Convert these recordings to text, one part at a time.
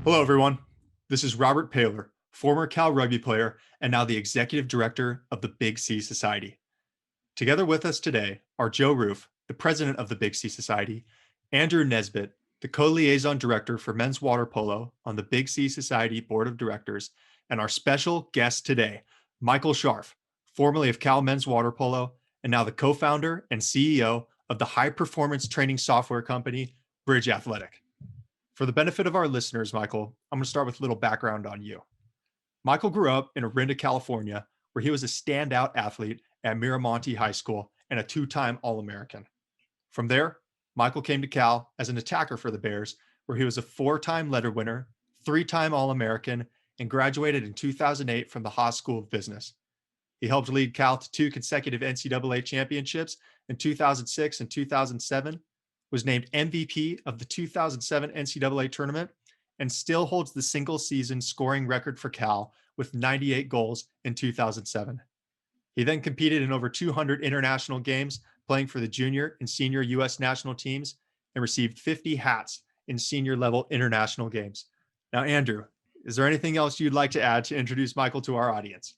Hello, everyone. This is Robert Paler, former Cal rugby player and now the executive director of the Big C Society. Together with us today are Joe Roof, the president of the Big C Society, Andrew Nesbitt, the co-liaison director for men's water polo on the Big C Society board of directors, and our special guest today, Michael Sharf, formerly of Cal men's water polo and now the co-founder and CEO of the high-performance training software company, Bridge Athletic. For the benefit of our listeners, Michael, I'm going to start with a little background on you. Michael grew up in Orinda, California, where he was a standout athlete at Miramonte High School and a two-time All-American. From there, Michael came to Cal as an attacker for the Bears, where he was a four-time letter winner, three-time All-American, and graduated in 2008 from the Haas School of Business. He helped lead Cal to two consecutive NCAA championships in 2006 and 2007, was named MVP of the 2007 NCAA tournament, and still holds the single season scoring record for Cal with 98 goals in 2007. He then competed in over 200 international games, playing for the junior and senior U.S. national teams, and received 50 hats in senior level international games. Now, Andrew, is there anything else you'd like to add to introduce Michael to our audience?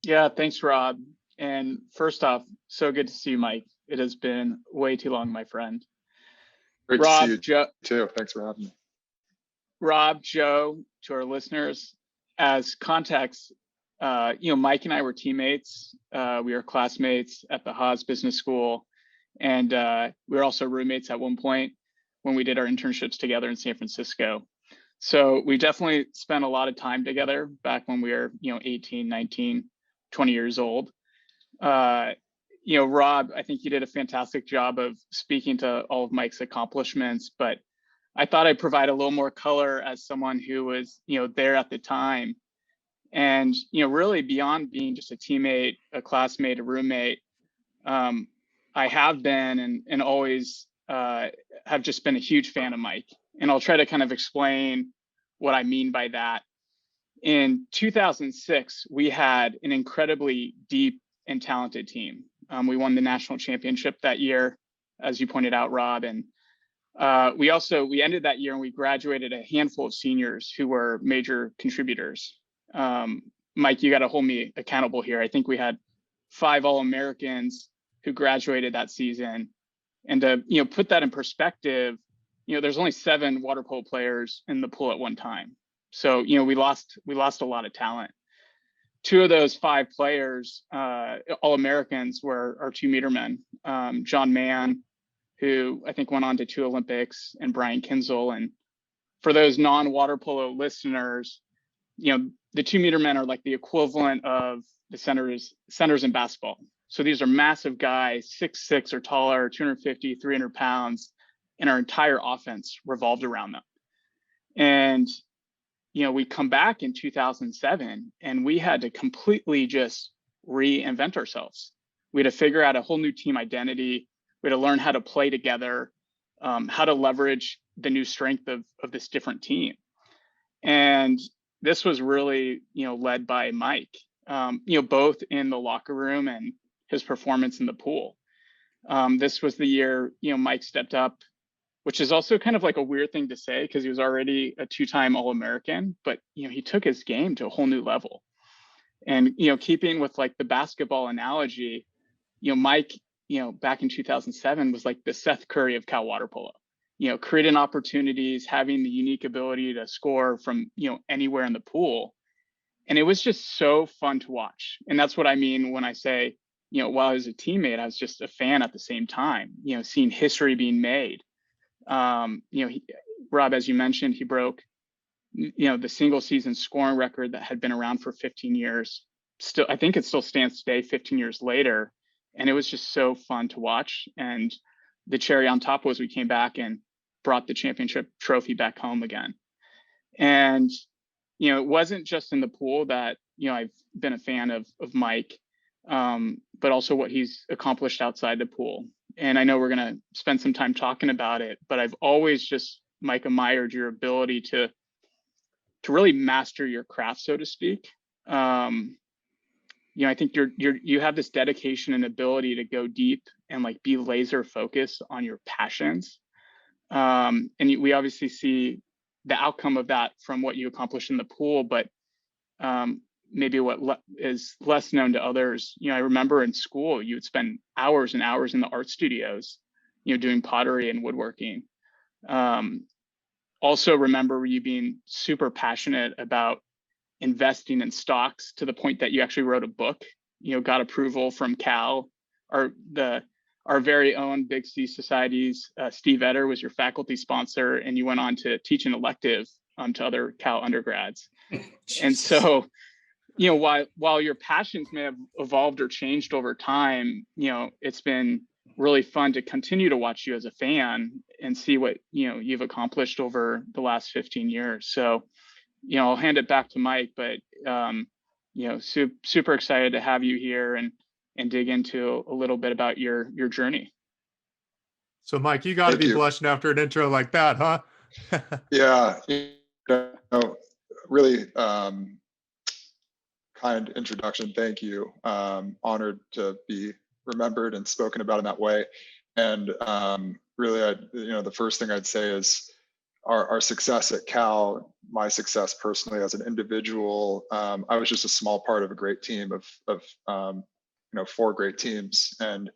Yeah, thanks, Rob. And first off, so good to see you, Mike. It has been way too long, my friend. Great Rob, to see you, Joe, too. Thanks for having me. Rob, Joe, to our listeners, as context, Mike and I were teammates. We were classmates at the Haas Business School, and we were also roommates at one point when we did our internships together in San Francisco. So we definitely spent a lot of time together back when we were, 18, 19, 20 years old. Rob, I think you did a fantastic job of speaking to all of Mike's accomplishments, but I thought I'd provide a little more color as someone who was, there at the time. And, really beyond being just a teammate, a classmate, a roommate, I have been and always have just been a huge fan of Mike. And I'll try to kind of explain what I mean by that. In 2006, we had an incredibly deep and talented team. We won the national championship that year, as you pointed out, Rob. And we ended that year and we graduated a handful of seniors who were major contributors. Mike, you got to hold me accountable here. I think we had 5 All-Americans who graduated that season. And to put that in perspective, there's only 7 water polo players in the pool at one time. So, we lost a lot of talent. 2 of those 5 players, All-Americans, were our 2-meter men, John Mann, who I think went on to 2 Olympics, and Brian Kinzel. And for those non-water polo listeners, the 2-meter men are like the equivalent of the centers in basketball. So these are massive guys, 6'6" or taller, 250, 300 pounds, and our entire offense revolved around them. And we come back in 2007 and we had to completely just reinvent ourselves. We had to figure out a whole new team identity. We had to learn how to play together, how to leverage the new strength of this different team. And this was really, led by Mike, both in the locker room and his performance in the pool. This was the year, Mike stepped up, which is also kind of like a weird thing to say because he was already a 2-time All-American, but, he took his game to a whole new level. And, keeping with like the basketball analogy, Mike, back in 2007 was like the Seth Curry of Cal water polo, creating opportunities, having the unique ability to score from, anywhere in the pool. And it was just so fun to watch. And that's what I mean when I say, while I was a teammate, I was just a fan at the same time, seeing history being made. Rob, as you mentioned, he broke, the single season scoring record that had been around for 15 years. Still, I think it still stands today, 15 years later. And it was just so fun to watch. And the cherry on top was we came back and brought the championship trophy back home again. And, it wasn't just in the pool that, I've been a fan of Mike, but also what he's accomplished outside the pool. And I know we're going to spend some time talking about it, but I've always just, Mike, admired your ability to really master your craft, so to speak. I think you have this dedication and ability to go deep and like be laser focused on your passions. And we obviously see the outcome of that from what you accomplished in the pool, but maybe what is less known to others. I remember in school, you would spend hours and hours in the art studios, doing pottery and woodworking. Also remember you being super passionate about investing in stocks to the point that you actually wrote a book, got approval from Cal, our very own Big C Society's Steve Etter was your faculty sponsor, and you went on to teach an elective to other Cal undergrads. And so, while your passions may have evolved or changed over time, it's been really fun to continue to watch you as a fan and see what, you've accomplished over the last 15 years. So, I'll hand it back to Mike, but, super excited to have you here and dig into a little bit about your journey. So Mike, you got to be blushing after an intro like that, huh? Yeah, really kind introduction. Thank you. Honored to be remembered and spoken about in that way. And really, the first thing I'd say is our success at Cal, my success personally as an individual. I was just a small part of a great team of 4 great teams, and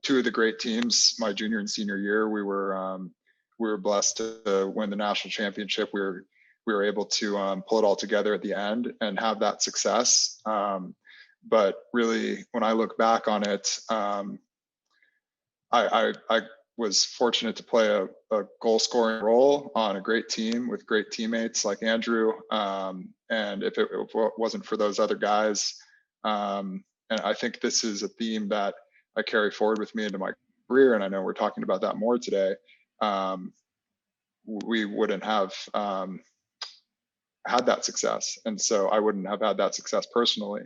2 of the great teams, my junior and senior year, we were blessed to win the national championship. We were able to pull it all together at the end and have that success. But really, when I look back on it, I was fortunate to play a goal scoring role on a great team with great teammates like Andrew. And if it wasn't for those other guys, and I think this is a theme that I carry forward with me into my career, and I know we're talking about that more today, we wouldn't have had that success. And so I wouldn't have had that success personally.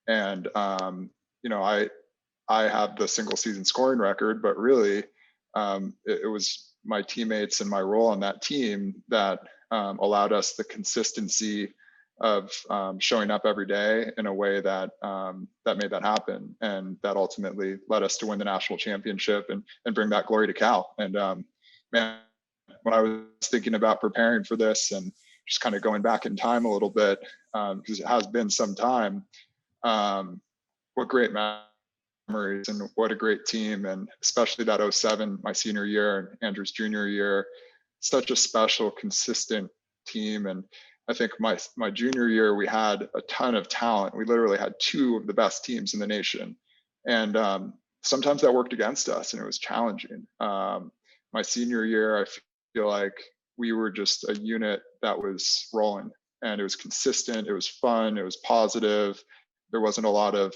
And, I have the single season scoring record, but really it was my teammates and my role on that team that allowed us the consistency of showing up every day in a way that that made that happen, and that ultimately led us to win the national championship and bring back glory to Cal. And man, when I was thinking about preparing for this and just kind of going back in time a little bit, because it has been some time, what great memories and what a great team, and especially that 07, my senior year, and Andrew's junior year, such a special, consistent team. And I think my junior year, we had a ton of talent. We literally had 2 of the best teams in the nation. And sometimes that worked against us and it was challenging. My senior year, I feel like we were just a unit that was rolling, and it was consistent. It was fun. It was positive. There wasn't a lot of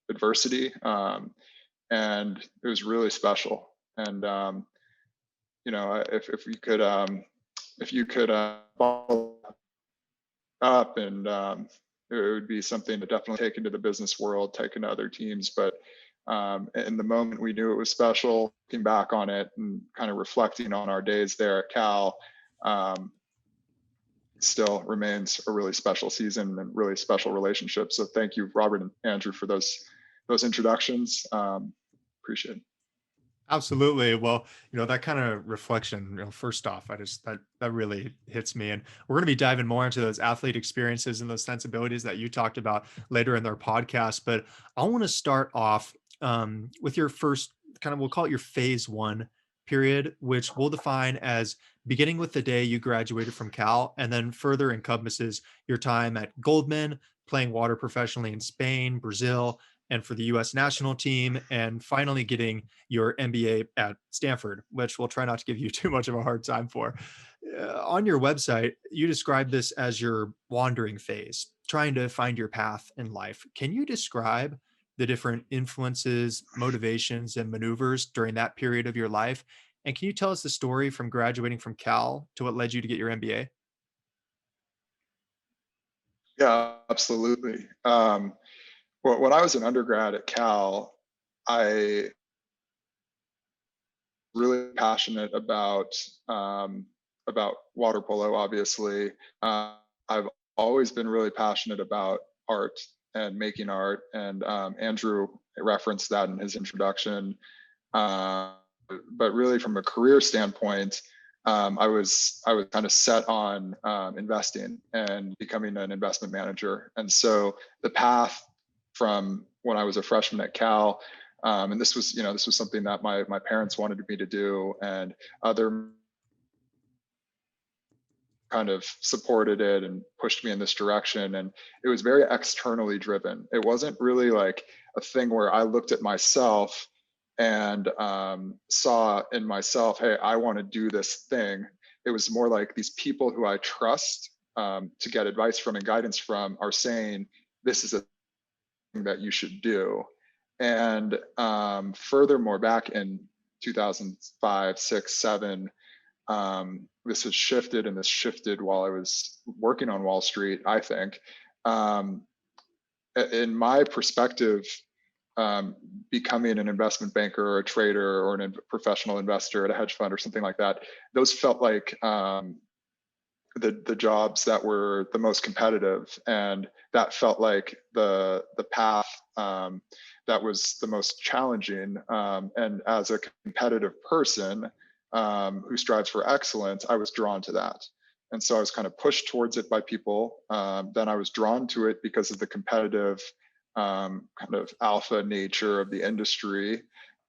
adversity, and it was really special. And if you could follow up, and it would be something to definitely take into the business world, take into other teams. But in the moment, we knew it was special. Looking back on it and kind of reflecting on our days there at Cal, still remains a really special season and really special relationship. So thank you, Robert and Andrew, for those introductions. Appreciate it. Absolutely. Well, that kind of reflection, first off, that really hits me. And we're going to be diving more into those athlete experiences and those sensibilities that you talked about later in their podcast. But I want to start off with your first we'll call it your phase 1 period, which we'll define as beginning with the day you graduated from Cal, and then further encompasses your time at Goldman, playing water professionally in Spain, Brazil, and for the US national team, and finally getting your MBA at Stanford, which we'll try not to give you too much of a hard time for. On your website, you describe this as your wandering phase, trying to find your path in life. Can you describe the different influences, motivations, and maneuvers during that period of your life? And can you tell us the story from graduating from Cal to what led you to get your MBA? Yeah, absolutely. When I was an undergrad at Cal, I really passionate about water polo. Obviously, I've always been really passionate about art and making art. And Andrew referenced that in his introduction. But really, from a career standpoint, I was kind of set on investing and becoming an investment manager. And so the path from when I was a freshman at Cal, and this was something that my parents wanted me to do, and other kind of supported it and pushed me in this direction. And it was very externally driven. It wasn't really like a thing where I looked at myself and saw in myself, hey, I want to do this thing. It was more like these people who I trust to get advice from and guidance from are saying, this is a thing that you should do. And furthermore, back in 2005, 6, 7, this has shifted, and this shifted while I was working on Wall Street, I think. In my perspective, becoming an investment banker or a trader or a professional investor at a hedge fund or something like that, those felt like the jobs that were the most competitive, and that felt like the path that was the most challenging. And as a competitive person who strives for excellence, I was drawn to that. And so I was kind of pushed towards it by people. Then I was drawn to it because of the competitive kind of alpha nature of the industry.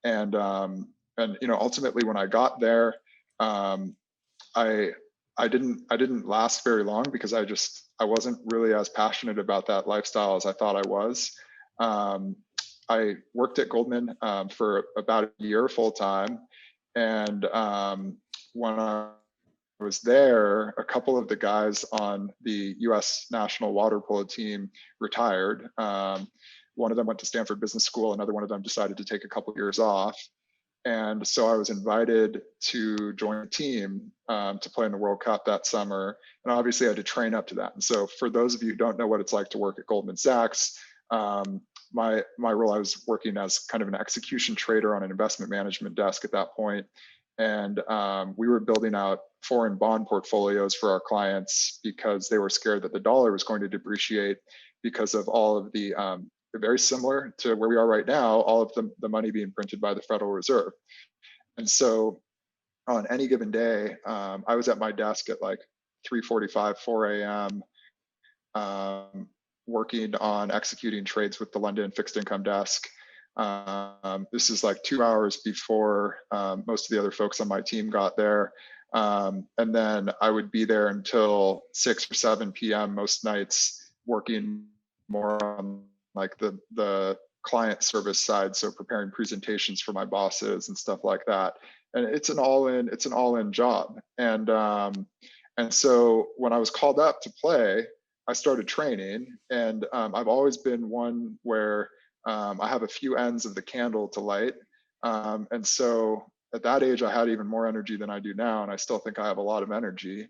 And ultimately when I got there, I didn't last very long because I wasn't really as passionate about that lifestyle as I thought I was. I worked at Goldman for about a year full time, and when I was there, a couple of the guys on the U.S. national water polo team retired. One of them went to Stanford Business School. Another one of them decided to take a couple of years off. And so I was invited to join a team to play in the World Cup that summer. And obviously I had to train up to that. And so for those of you who don't know what it's like to work at Goldman Sachs, my role, I was working as kind of an execution trader on an investment management desk at that point. And we were building out foreign bond portfolios for our clients because they were scared that the dollar was going to depreciate because of all of the very similar to where we are right now, all of the money being printed by the Federal Reserve. And so on any given day, I was at my desk at like 3:45, 4 a.m., working on executing trades with the London fixed income desk. This is like 2 hours before most of the other folks on my team got there. And then I would be there until 6 or 7 p.m. most nights, working more on like the client service side, so preparing presentations for my bosses and stuff like that. And it's an all-in job. And so when I was called up to play, I started training, and I've always been one where I have a few ends of the candle to light. And so at that age, I had even more energy than I do now, and I still think I have a lot of energy.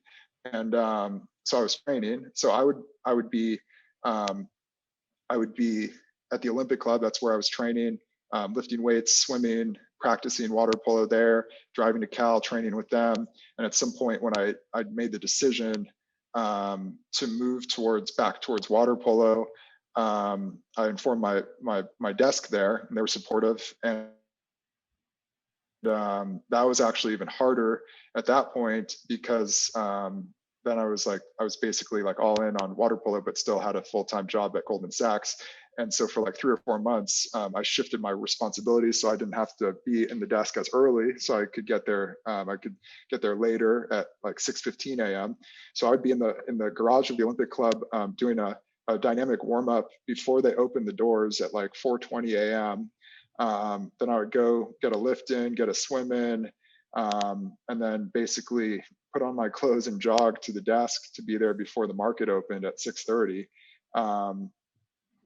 And so I was training. So I would be at the Olympic Club. That's where I was training, lifting weights, swimming, practicing water polo there, driving to Cal, training with them. And at some point when I made the decision to move back towards water polo, I informed my desk there, and they were supportive. And that was actually even harder at that point because then I was basically like all in on water polo, but still had a full-time job at Goldman Sachs. And so for like 3 or 4 months, I shifted my responsibilities so I didn't have to be in the desk as early, so I could get there. I could get there later at like 6:15 a.m. So I'd be in the garage of the Olympic Club doing a dynamic warm up before they opened the doors at like 4:20 a.m. Then I would go get a lift in, get a swim in, and then basically put on my clothes and jog to the desk to be there before the market opened at 6:30.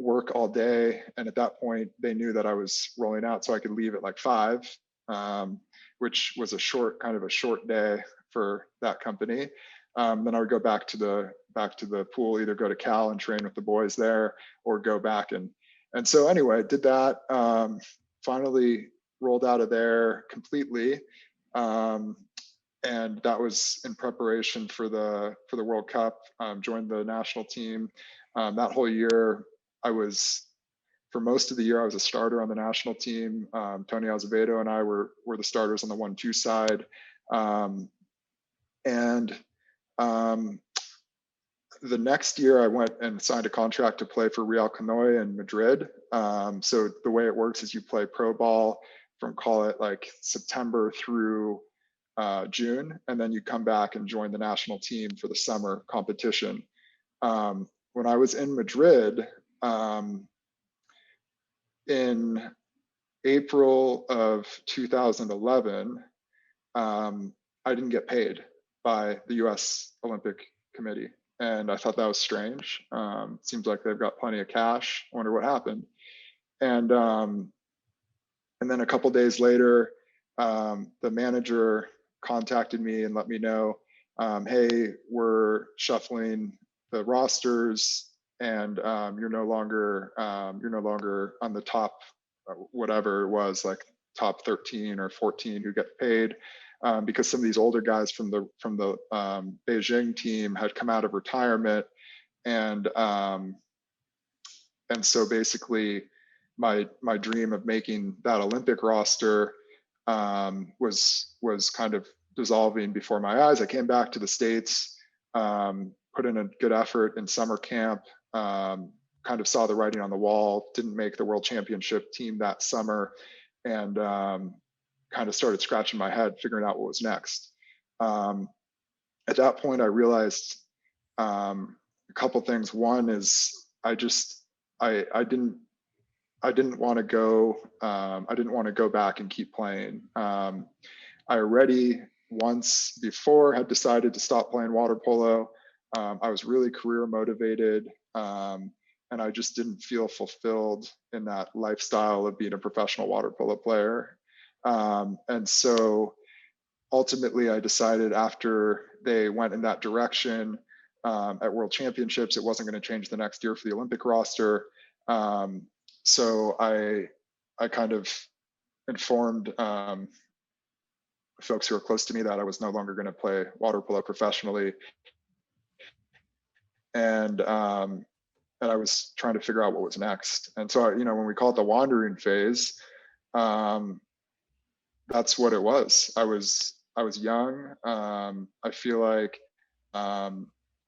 Work all day, and at that point they knew that I was rolling out, so I could leave at like 5, which was a short day for that company. Then I would go back to the pool, either go to Cal and train with the boys there, or go back and so anyway, did that. Finally rolled out of there completely, and that was in preparation for the World Cup. Joined the national team. That whole year, for most of the year, I was a starter on the national team. Tony Azevedo and I were the starters on the 1-2 side. And the next year I went and signed a contract to play for Real Canoe in Madrid. So the way it works is you play pro ball from, call it like September through June, and then you come back and join the national team for the summer competition. When I was in Madrid, in April of 2011, I didn't get paid by the US Olympic Committee. And I thought that was strange. Seems like they've got plenty of cash. I wonder what happened. And then a couple days later, the manager contacted me and let me know, hey, we're shuffling the rosters, and you're no longer on the top, whatever it was, like top 13 or 14 who get paid, because some of these older guys from the Beijing team had come out of retirement, and so basically my dream of making that Olympic roster was kind of dissolving before my eyes. I came back to the States, put in a good effort in summer camp, kind of saw the writing on the wall, didn't make the world championship team that summer, and kind of started scratching my head, figuring out what was next. At that point, I realized a couple things. One is I didn't want to go. I didn't want to go back and keep playing. I already once before had decided to stop playing water polo. I was really career motivated, and I just didn't feel fulfilled in that lifestyle of being a professional water polo player. And so ultimately, I decided after they went in that direction at World Championships, it wasn't going to change the next year for the Olympic roster. So I kind of informed folks who are close to me that I was no longer going to play water polo professionally, and I was trying to figure out what was next. And so, when we call it the wandering phase, that's what it was. I was young. I feel like I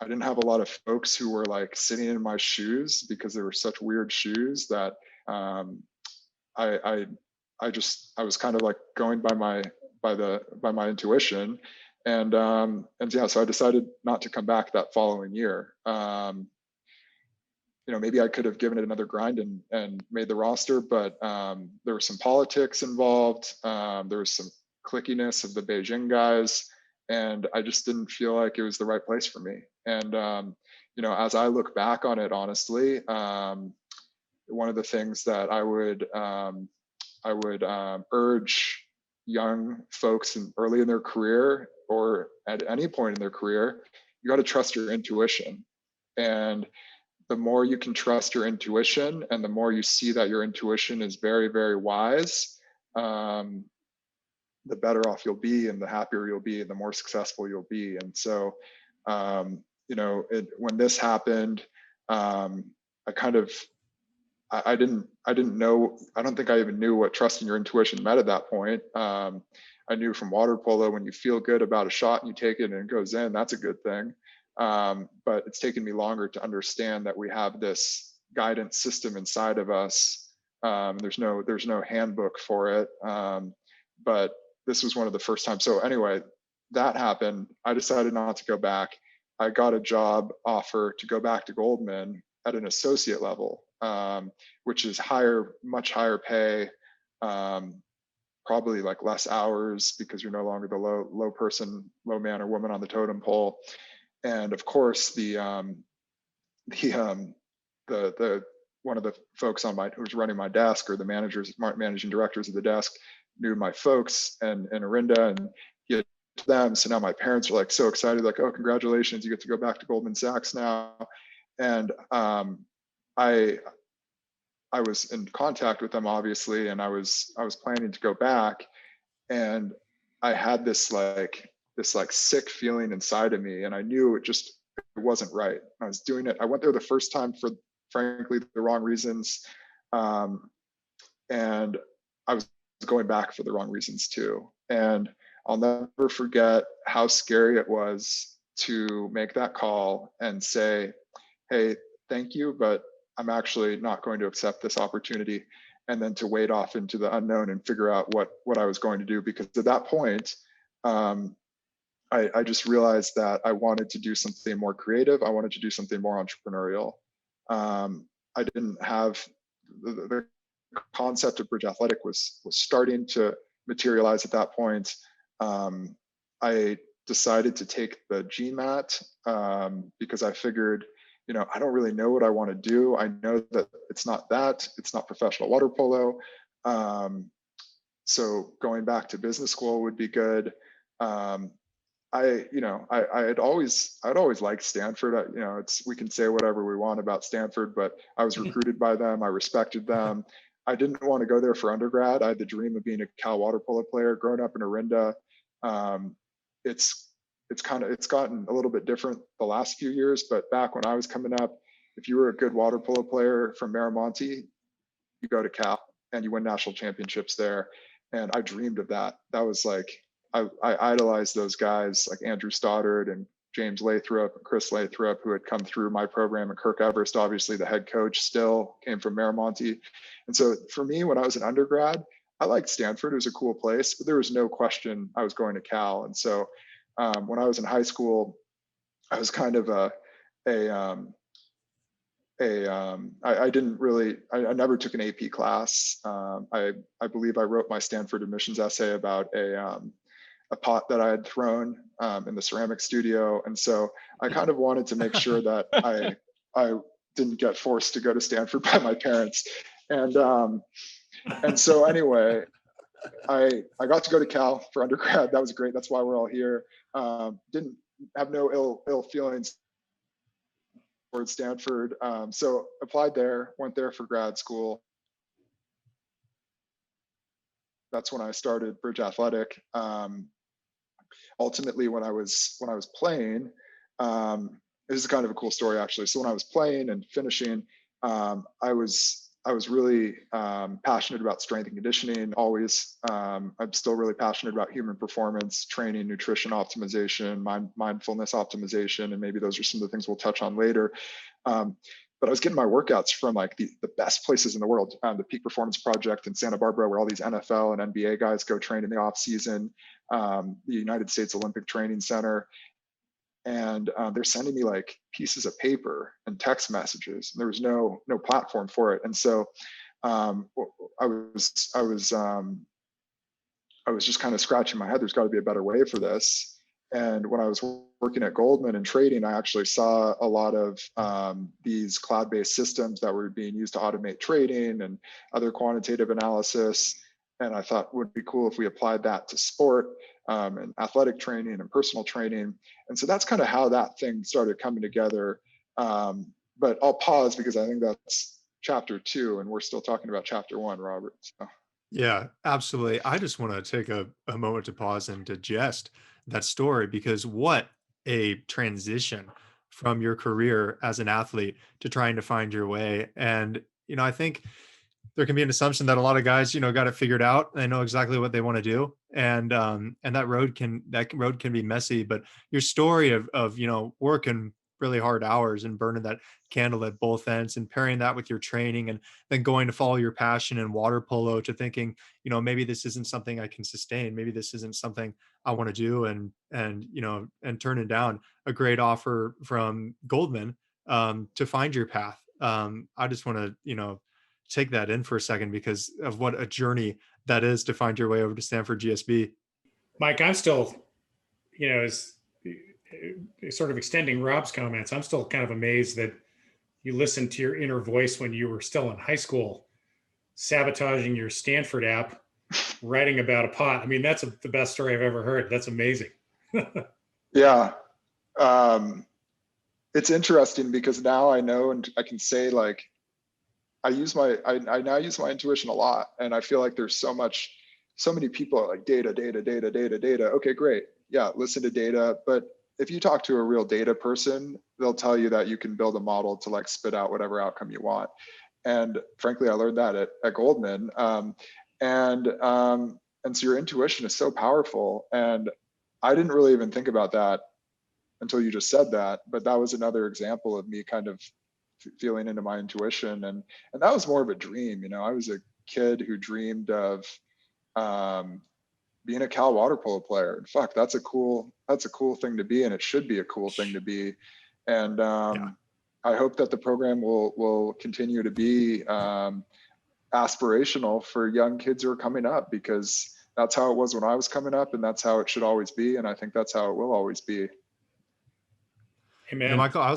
didn't have a lot of folks who were like sitting in my shoes, because they were such weird shoes that I was kind of like going by my intuition, and yeah, so I decided not to come back that following year. Maybe I could have given it another grind and made the roster, but there was some politics involved. There was some clickiness of the Beijing guys, and I just didn't feel like it was the right place for me. And as I look back on it, honestly, one of the things that I would urge young folks early in their career, or at any point in their career, you got to trust your intuition. And the more you can trust your intuition, and the more you see that your intuition is very, very wise, the better off you'll be, and the happier you'll be, and the more successful you'll be. And so, when this happened, I didn't know, I don't think I even knew what trusting your intuition meant at that point. I knew from water polo, when you feel good about a shot and you take it and it goes in, that's a good thing. But it's taken me longer to understand that we have this guidance system inside of us. There's no handbook for it. But this was one of the first times. So anyway, that happened. I decided not to go back. I got a job offer to go back to Goldman at an associate level, which is much higher pay, probably like less hours, because you're no longer the low man or woman on the totem pole. And of course, the one of the folks who was running my desk, or the managing directors of the desk, knew my folks and Arinda, and he had them. So now my parents are like so excited, like, oh, congratulations, you get to go back to Goldman Sachs now. And I was in contact with them, obviously, and I was planning to go back, and I had this sick feeling inside of me, and I knew it wasn't right. I was doing it. I went there the first time for, frankly, the wrong reasons, and I was going back for the wrong reasons too. And I'll never forget how scary it was to make that call and say, hey, thank you, but I'm actually not going to accept this opportunity. And then to wade off into the unknown and figure out what I was going to do. Because at that point, I just realized that I wanted to do something more creative. I wanted to do something more entrepreneurial. I didn't have the concept of bridge athletic was starting to materialize at that point. I decided to take the GMAT because I figured, I don't really know what I want to do. I know that it's not professional water polo. So going back to business school would be good. I'd always liked Stanford. We can say whatever we want about Stanford, but I was recruited by them. I respected them. I didn't want to go there for undergrad. I had the dream of being a Cal water polo player. Growing up in Orinda, it's gotten a little bit different the last few years. But back when I was coming up, if you were a good water polo player from Miramonte, you go to Cal and you win national championships there. And I dreamed of that. That was like, I idolized those guys like Andrew Stoddard and James Lathrop and Chris Lathrop, who had come through my program, and Kirk Everest, obviously the head coach, still came from Miramonte. And so for me, when I was an undergrad, I liked Stanford. It was a cool place, but there was no question I was going to Cal. And so when I was in high school, I was kind of I never took an AP class. I believe I wrote my Stanford admissions essay about a pot that I had thrown in the ceramic studio. And so I kind of wanted to make sure that I didn't get forced to go to Stanford by my parents. And so anyway, I got to go to Cal for undergrad. That was great. That's why we're all here. Didn't have no ill feelings towards Stanford. So applied there, went there for grad school. That's when I started Bridge Athletic. Ultimately, when I was playing, this is kind of a cool story actually. So when I was playing and finishing, I was really passionate about strength and conditioning. Always, I'm still really passionate about human performance, training, nutrition optimization, mindfulness optimization, and maybe those are some of the things we'll touch on later. But I was getting my workouts from like the best places in the world, the Peak Performance Project in Santa Barbara, where all these NFL and NBA guys go train in the off season, the United States Olympic Training Center. And they're sending me like pieces of paper and text messages. And there was no platform for it. And so I was just kind of scratching my head. There's got to be a better way for this. And when I was working at Goldman and trading, I actually saw a lot of these cloud-based systems that were being used to automate trading and other quantitative analysis. And I thought it would be cool if we applied that to sport and athletic training and personal training. And so that's kind of how that thing started coming together. But I'll pause because I think that's chapter 2, and we're still talking about chapter 1, Robert. So. Yeah, absolutely. I just want to take a moment to pause and digest that story, because what a transition from your career as an athlete to trying to find your way. And, I think there can be an assumption that a lot of guys, got it figured out. They know exactly what they want to do. And that road can be messy, but your story of, working really hard hours and burning that candle at both ends and pairing that with your training and then going to follow your passion in water polo to thinking, maybe this isn't something I can sustain. Maybe this isn't something I want to do. And turning down a great offer from Goldman to find your path. I just want to, take that in for a second because of what a journey that is to find your way over to Stanford GSB. Mike, I'm still, as sort of extending Rob's comments, I'm still kind of amazed that you listened to your inner voice when you were still in high school, sabotaging your Stanford app, writing about a pot. I mean, that's the best story I've ever heard. That's amazing. Yeah. It's interesting because now I know, and I can say like, I now use my intuition a lot. And I feel like there's so many people are like data. Okay, great. Yeah, listen to data. But if you talk to a real data person, they'll tell you that you can build a model to like spit out whatever outcome you want. And frankly, I learned that at Goldman. And so your intuition is so powerful. And I didn't really even think about that until you just said that, but that was another example of me kind of feeling into my intuition. And that was more of a dream. I was a kid who dreamed of being a Cal water polo player. And fuck, that's a cool thing to be, and it should be a cool thing to be. And I hope that the program will continue to be aspirational for young kids who are coming up, because that's how it was when I was coming up, and that's how it should always be. And I think that's how it will always be. Amen. Michael, I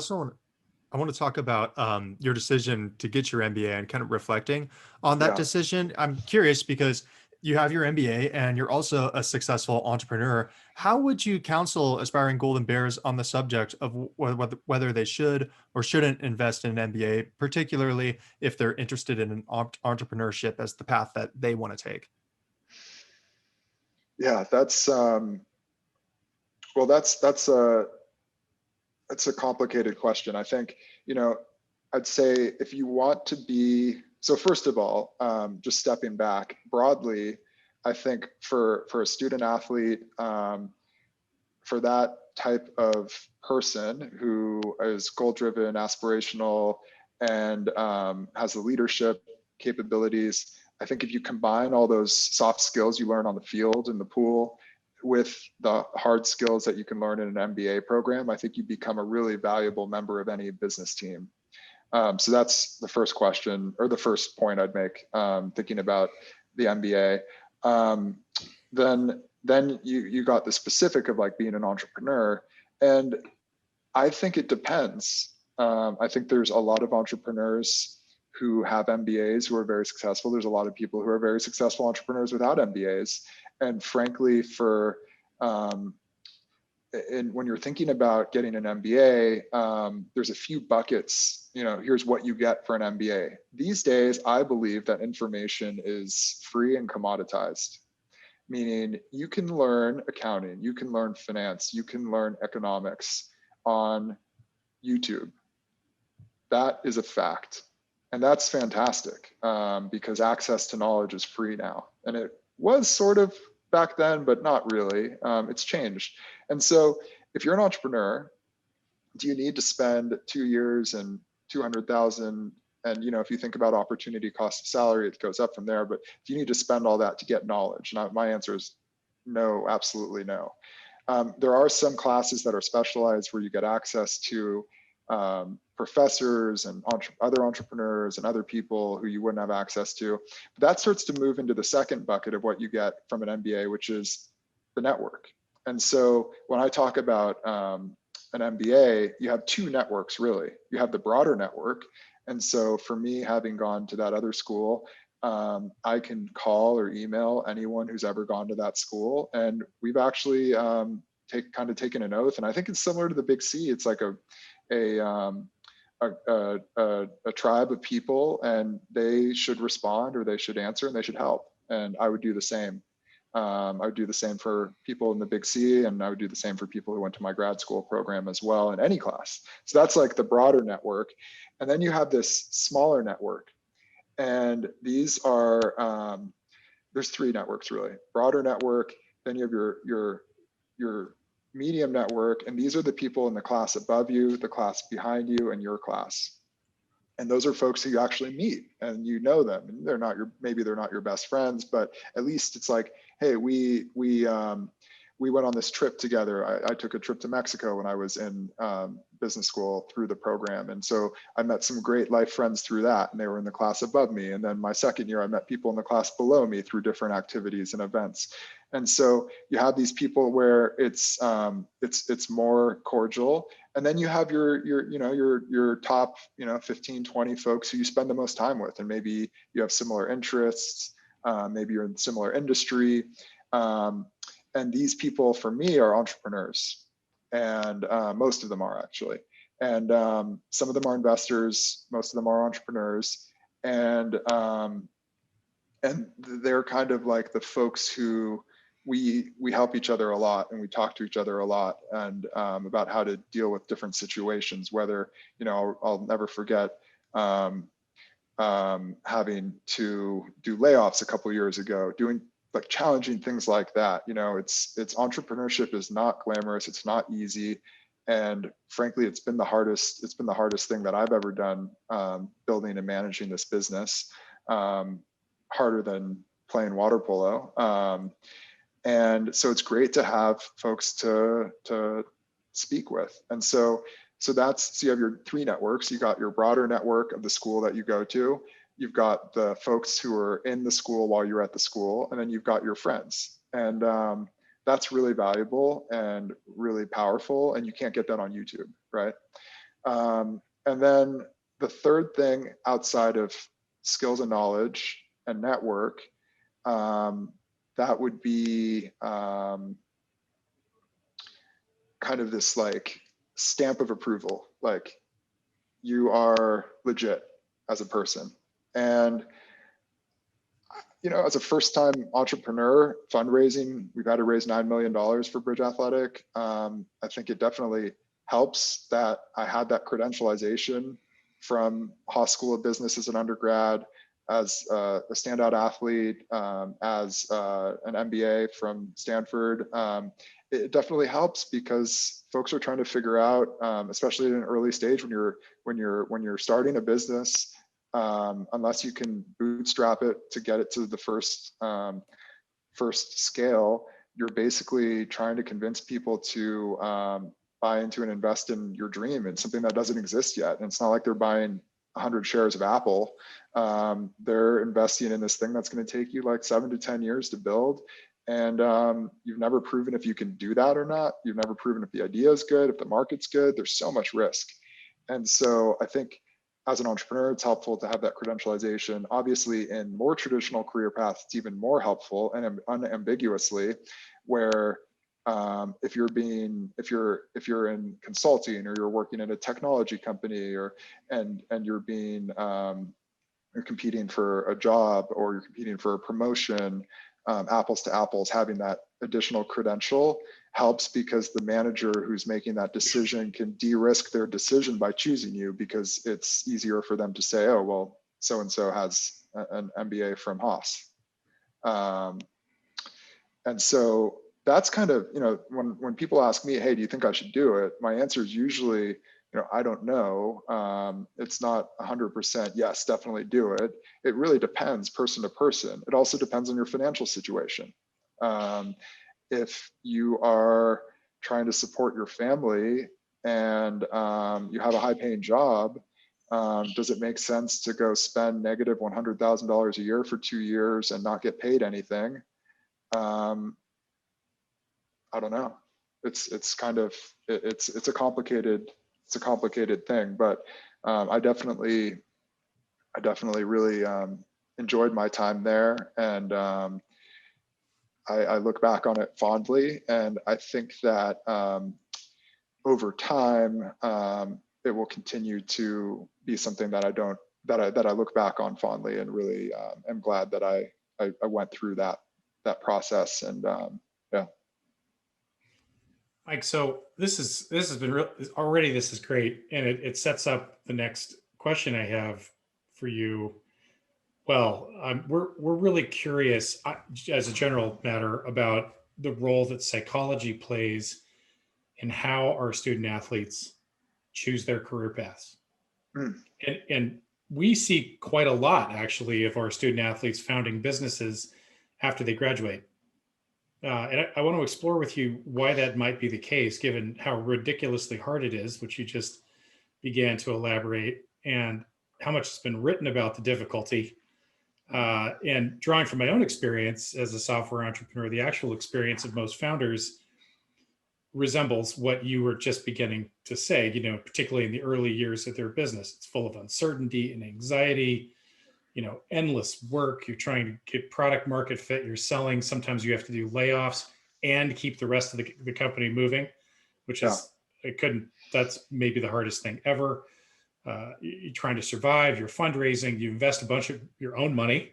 want to talk about your decision to get your MBA and kind of reflecting on that decision. I'm curious because you have your MBA and you're also a successful entrepreneur. How would you counsel aspiring Golden Bears on the subject of whether they should or shouldn't invest in an MBA, particularly if they're interested in an entrepreneurship as the path that they want to take? Yeah, that's a complicated question. I think, I'd say if you want to be, so first of all, just stepping back broadly, I think for a student athlete, for that type of person who is goal-driven, aspirational, and has the leadership capabilities, I think if you combine all those soft skills you learn on the field, in the pool, with the hard skills that you can learn in an MBA program, I think you become a really valuable member of any business team. So that's the first question, or the first point I'd make, thinking about the MBA. Then you got the specific of like being an entrepreneur. And I think it depends. I think there's a lot of entrepreneurs who have MBAs who are very successful. There's a lot of people who are very successful entrepreneurs without MBAs. And frankly, when you're thinking about getting an MBA, there's a few buckets. Here's what you get for an MBA. These days, I believe that information is free and commoditized, meaning you can learn accounting, you can learn finance, you can learn economics on YouTube. That is a fact. And that's fantastic, because access to knowledge is free now. And it was sort of back then, but not really. It's changed. And so if you're an entrepreneur, do you need to spend 2 years and 200,000? And if you think about opportunity cost of salary, it goes up from there. But do you need to spend all that to get knowledge? And my answer is no, absolutely no. There are some classes that are specialized where you get access to professors and other entrepreneurs and other people who you wouldn't have access to. But that starts to move into the second bucket of what you get from an MBA, which is the network. And so when I talk about an MBA, you have two networks, really. You have the broader network. And so for me, having gone to that other school, I can call or email anyone who's ever gone to that school. And we've actually taken an oath. And I think it's similar to the Big C. It's like a tribe of people, and they should respond, or they should answer, and they should help. And I would do the same. I would do the same for people in the Big C, and I would do the same for people who went to my grad school program as well, in any class. So that's like the broader network. And then you have this smaller network. And these are, there's three networks really. Broader network, then you have your medium network, and these are the people in the class above you, the class behind you, and your class. And those are folks who you actually meet, and you know them, and maybe they're not your best friends, but at least it's like, hey, we went on this trip together. I took a trip to Mexico when I was in business school through the program. And so I met some great life friends through that, and they were in the class above me. And then my second year, I met people in the class below me through different activities and events. And so you have these people where it's more cordial. And then you have your top 15, 20 folks who you spend the most time with, and maybe you have similar interests, maybe you're in similar industry. And these people, for me, are entrepreneurs, and most of them are actually. And some of them are investors, most of them are entrepreneurs, and they're kind of like the folks who we help each other a lot, and we talk to each other a lot, and about how to deal with different situations. Whether I'll never forget having to do layoffs a couple of years ago, doing like challenging things like that. You know, it's entrepreneurship is not glamorous. It's not easy. And frankly, it's been the hardest thing that I've ever done, building and managing this business, harder than playing water polo. And so it's great to have folks to speak with. And so you have your three networks. You got your broader network of the school that you go to. You've got the folks who are in the school while you're at the school, and then you've got your friends. And that's really valuable and really powerful, and you can't get that on YouTube, right? And then the third thing outside of skills and knowledge and network, that would be kind of this like stamp of approval, like you are legit as a person. And you know, as a first-time entrepreneur, fundraising, we've had to raise $9 million for Bridge Athletic. I think it definitely helps that I had that credentialization from Haas School of Business as an undergrad, as a standout athlete, as an MBA from Stanford. It definitely helps because folks are trying to figure out, especially at an early stage when you're starting a business, unless you can bootstrap it to get it to the first scale, you're basically trying to convince people to buy into and invest in your dream and something that doesn't exist yet. And it's not like they're buying 100 shares of Apple. They're investing in this thing that's going to take you like 7 to 10 years to build. And you've never proven if you can do that or not. You've never proven if the idea is good, if the market's good. There's so much risk. And so I think as an entrepreneur, it's helpful to have that credentialization. Obviously, in more traditional career paths, it's even more helpful and unambiguously, where if you're in consulting or you're working at a technology company and you're competing for a job or you're competing for a promotion, apples to apples, having that additional credential helps because the manager who's making that decision can de-risk their decision by choosing you, because it's easier for them to say, oh, well, so-and-so has an MBA from Haas. And so that's kind of, you know, when people ask me, hey, do you think I should do it? My answer is usually, you know, I don't know. It's not 100% yes, definitely do it. It really depends person to person. It also depends on your financial situation. If you are trying to support your family and you have a high paying job, does it make sense to go spend negative $100,000 a year for 2 years and not get paid anything? I don't know. It's a complicated thing, but I definitely really enjoyed my time there, and I look back on it fondly, and I think that over time it will continue to be something that I look back on fondly, and really am glad that I went through that process. And yeah. Mike, so this has been already. This is great, and it sets up the next question I have for you. Well, we're really curious, as a general matter, about the role that psychology plays in how our student athletes choose their career paths. Mm. And we see quite a lot, actually, of our student athletes founding businesses after they graduate. And I want to explore with you why that might be the case, given how ridiculously hard it is, which you just began to elaborate, and how much has been written about the difficulty. And drawing from my own experience as a software entrepreneur, the actual experience of most founders resembles what you were just beginning to say, you know, particularly in the early years of their business. It's full of uncertainty and anxiety, you know, endless work. You're trying to get product market fit. You're selling. Sometimes you have to do layoffs and keep the rest of the company moving, which is, that's maybe the hardest thing ever. You're trying to survive. You're fundraising. You invest a bunch of your own money.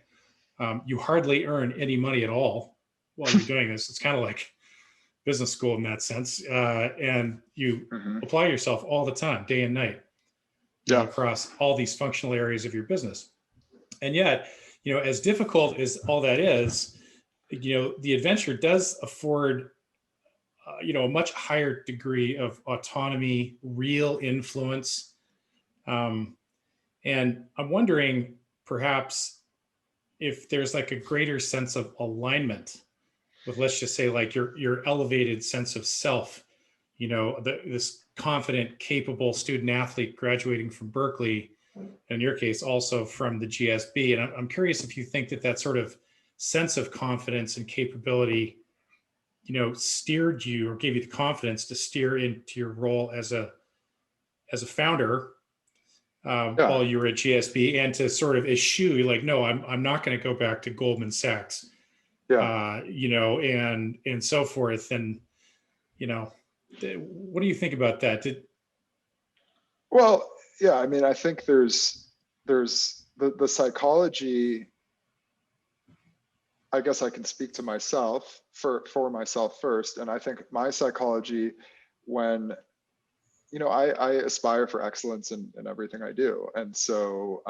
You hardly earn any money at all while you're doing this. It's kind of like business school in that sense. And you apply yourself all the time, day and night, you know, across all these functional areas of your business. And yet, you know, as difficult as all that is, the adventure does afford, a much higher degree of autonomy, real influence. And I'm wondering perhaps if there's like a greater sense of alignment with, let's just say, like your elevated sense of self, this confident, capable student athlete graduating from Berkeley, in your case, also from the GSB. And I'm curious if you think that sort of sense of confidence and capability, steered you or gave you the confidence to steer into your role as a founder Yeah. while you were at GSB, and to sort of eschew, like, no, I'm not going to go back to Goldman Sachs, Yeah. and so forth. And, what do you think about that? Well, yeah, I mean, I think there's the psychology. I guess I can speak to myself for myself first. And I think my psychology, when, I aspire for excellence in everything I do. And so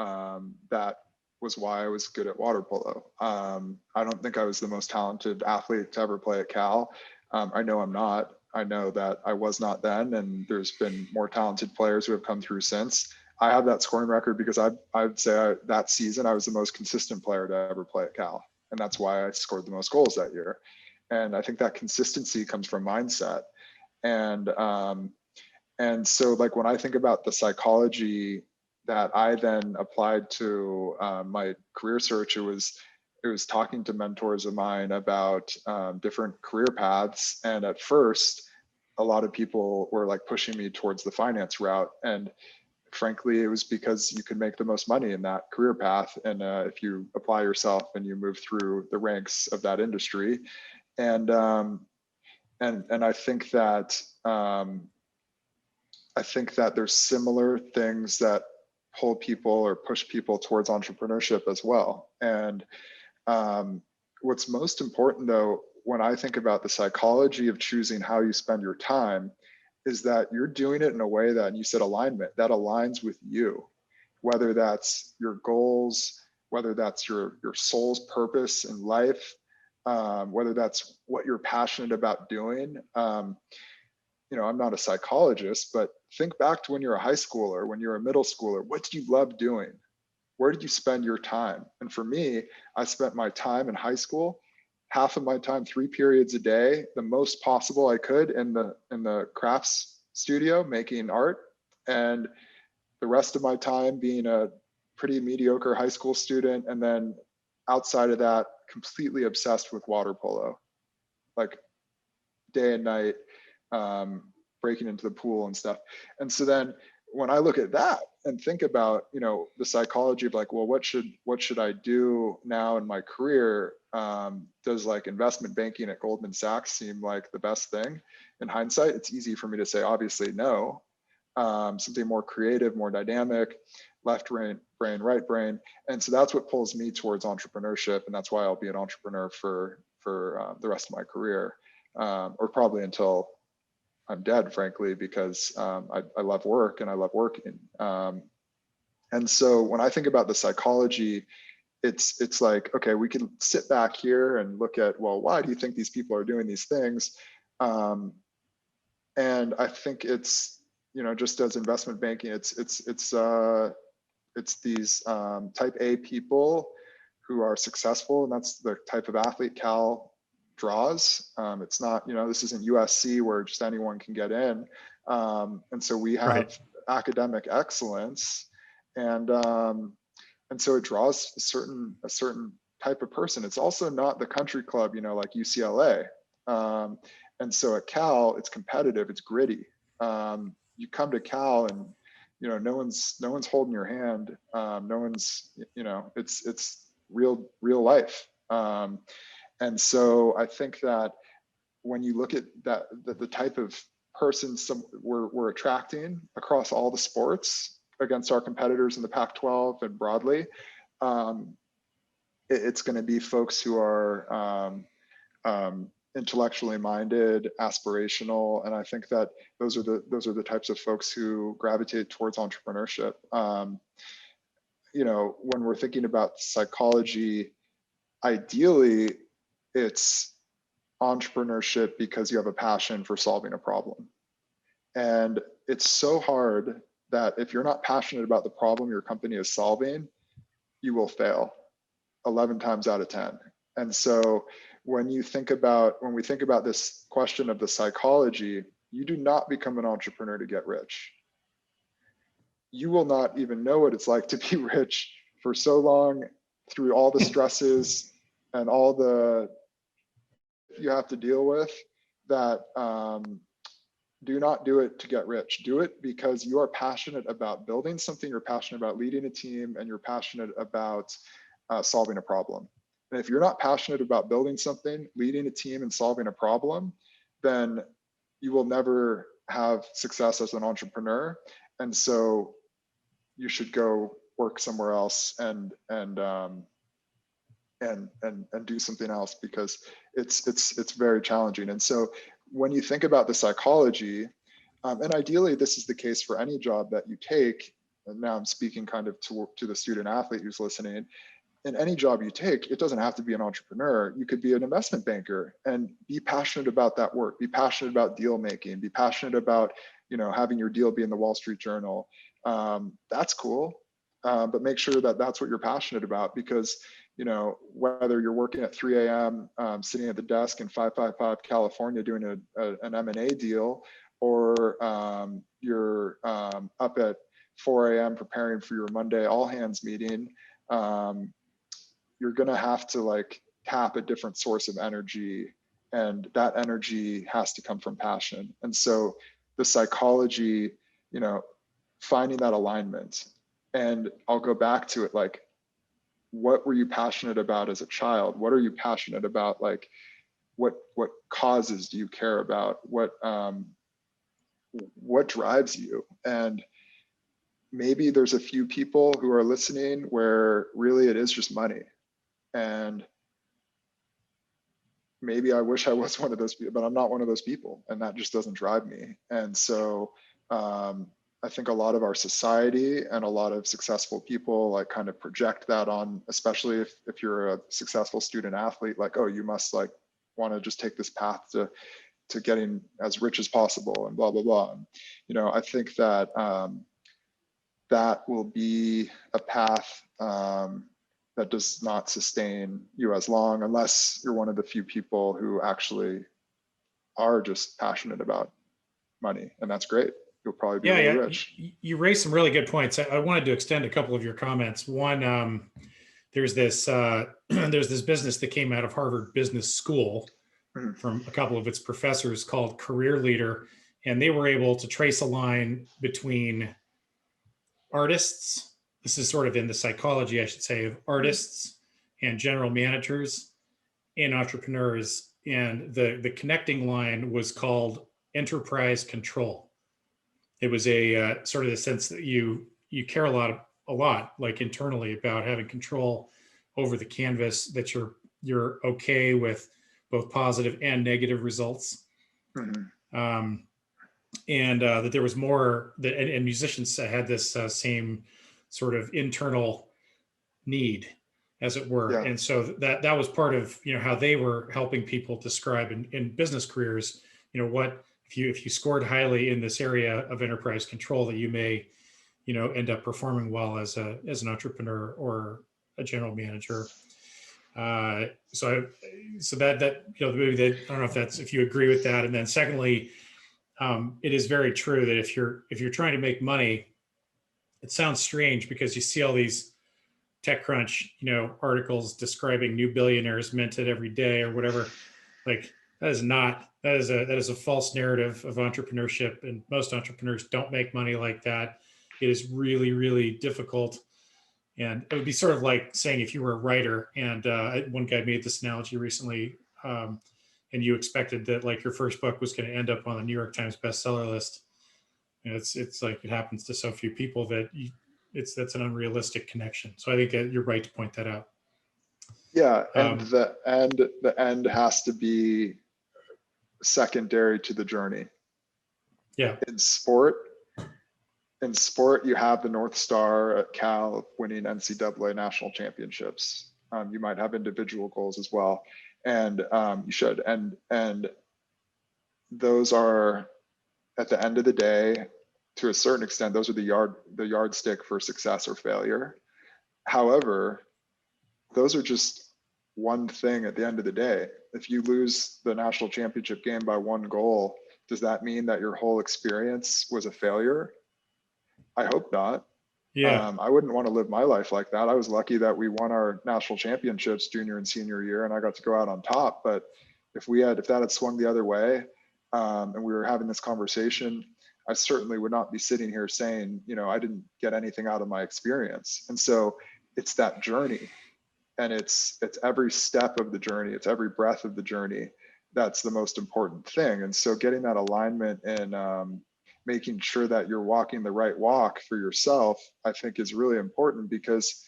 that was why I was good at water polo. I don't think I was the most talented athlete to ever play at Cal. I know I'm not. I know that I was not then, and there's been more talented players who have come through since. I have that scoring record because I'd say that season I was the most consistent player to ever play at Cal. And that's why I scored the most goals that year. And I think that consistency comes from mindset. And so, like, when I think about the psychology that I then applied to my career search, it was talking to mentors of mine about different career paths. And at first, a lot of people were like pushing me towards the finance route. And frankly, it was because you could make the most money in that career path. And if you apply yourself and you move through the ranks of that industry. And I think that there's similar things that pull people or push people towards entrepreneurship as well. And what's most important, though, when I think about the psychology of choosing how you spend your time, is that you're doing it in a way that, and you said alignment, that aligns with you, whether that's your goals, whether that's your soul's purpose in life, whether that's what you're passionate about doing. I'm not a psychologist, but think back to when you're a high schooler, when you're a middle schooler. What did you love doing? Where did you spend your time? And for me, I spent my time in high school, half of my time, 3 periods a day, the most possible I could in the crafts studio making art, and the rest of my time being a pretty mediocre high school student. And then outside of that, completely obsessed with water polo, like day and night, breaking into the pool and stuff. And so then when I look at that and think about, the psychology of like, well, what should I do now in my career? Does like investment banking at Goldman Sachs seem like the best thing? In hindsight, it's easy for me to say, obviously, no. Something more creative, more dynamic, left brain, right brain. And so that's what pulls me towards entrepreneurship. And that's why I'll be an entrepreneur for the rest of my career, or probably until I'm dead, frankly, because I love work and I love working. And so when I think about the psychology, it's like, okay, we can sit back here and look at, well, why do you think these people are doing these things? And I think it's, just as investment banking, it's these type A people who are successful, and that's the type of athlete Cal draws. It's not, this isn't USC where just anyone can get in. And so we have academic excellence, and so it draws a certain type of person. It's also not the country club, like UCLA. And so at Cal, it's competitive, it's gritty. You come to Cal and no one's holding your hand. No one's, it's real life. And so I think that when you look at that, the type of person we're attracting across all the sports against our competitors in the Pac-12 and broadly, it's going to be folks who are intellectually minded, aspirational, and I think that those are the types of folks who gravitate towards entrepreneurship. When we're thinking about psychology, ideally, it's entrepreneurship because you have a passion for solving a problem. And it's so hard that if you're not passionate about the problem your company is solving, you will fail 11 times out of 10. And so when we think about this question of the psychology, you do not become an entrepreneur to get rich. You will not even know what it's like to be rich for so long, through all the stresses and all the you have to deal with, that do not do it to get rich. Do it because you are passionate about building something, you're passionate about leading a team, and you're passionate about solving a problem. And if you're not passionate about building something, leading a team, and solving a problem, then you will never have success as an entrepreneur. And so you should go work somewhere else and do something else, because it's very challenging. And so when you think about the psychology, and ideally this is the case for any job that you take, and now I'm speaking kind of to the student athlete who's listening, in any job you take, it doesn't have to be an entrepreneur. You could be an investment banker and be passionate about that work, be passionate about deal making, be passionate about, having your deal be in the Wall Street Journal. That's cool. But make sure that that's what you're passionate about, because whether you're working at 3 a.m. Sitting at the desk in 555 California doing an M&A deal, or you're up at 4 a.m. preparing for your Monday all hands meeting, you're going to have to tap a different source of energy, and that energy has to come from passion. And so the psychology, finding that alignment. And I'll go back to it, what were you passionate about as a child? What are you passionate about? What causes do you care about? What drives you? And maybe there's a few people who are listening where really it is just money. And maybe I wish I was one of those people, but I'm not one of those people, and that just doesn't drive me. And so I think a lot of our society and a lot of successful people kind of project that on, especially if you're a successful student athlete, oh, you must want to just take this path to getting as rich as possible and blah, blah, blah. And, I think that that will be a path that does not sustain you as long, unless you're one of the few people who actually are just passionate about money, and that's great. You'll probably be really rich. You raised some really good points. I wanted to extend a couple of your comments. One, there's this business that came out of Harvard Business School from a couple of its professors called Career Leader, and they were able to trace a line between artists. This is sort of in the psychology, I should say, of artists and general managers and entrepreneurs. And the connecting line was called enterprise control. It was a sort of the sense that you care a lot, internally, about having control over the canvas, that you're okay with both positive and negative results. Mm-hmm. And that there was more that, and musicians had this same sort of internal need, as it were. Yeah. And so that was part of, how they were helping people describe in business careers, what, if you scored highly in this area of enterprise control, that you may, end up performing well as an entrepreneur or a general manager. So that maybe that, I don't know if you agree with that. And then secondly, it is very true that if you're trying to make money, it sounds strange because you see all these TechCrunch, articles describing new billionaires minted every day or whatever. That is a false narrative of entrepreneurship, and most entrepreneurs don't make money like that. It is really, really difficult. And it would be sort of like saying if you were a writer, and one guy made this analogy recently, and you expected that your first book was going to end up on the New York Times bestseller list. And it's like it happens to so few people that that's an unrealistic connection. So I think that you're right to point that out. Yeah, and the end has to be secondary to the journey. Yeah. In sport, you have the North Star at Cal winning NCAA national championships. You might have individual goals as well. And you should. And those are, at the end of the day, to a certain extent, those are the yardstick for success or failure. However, those are just one thing at the end of the day. If you lose the national championship game by one goal, does that mean that your whole experience was a failure? I hope not. Yeah. I wouldn't want to live my life like that. I was lucky that we won our national championships junior and senior year, and I got to go out on top. But if that had swung the other way, and we were having this conversation, I certainly would not be sitting here saying, I didn't get anything out of my experience. And so it's that journey, and it's every step of the journey, it's every breath of the journey that's the most important thing. And so getting that alignment and making sure that you're walking the right walk for yourself, I think is really important, because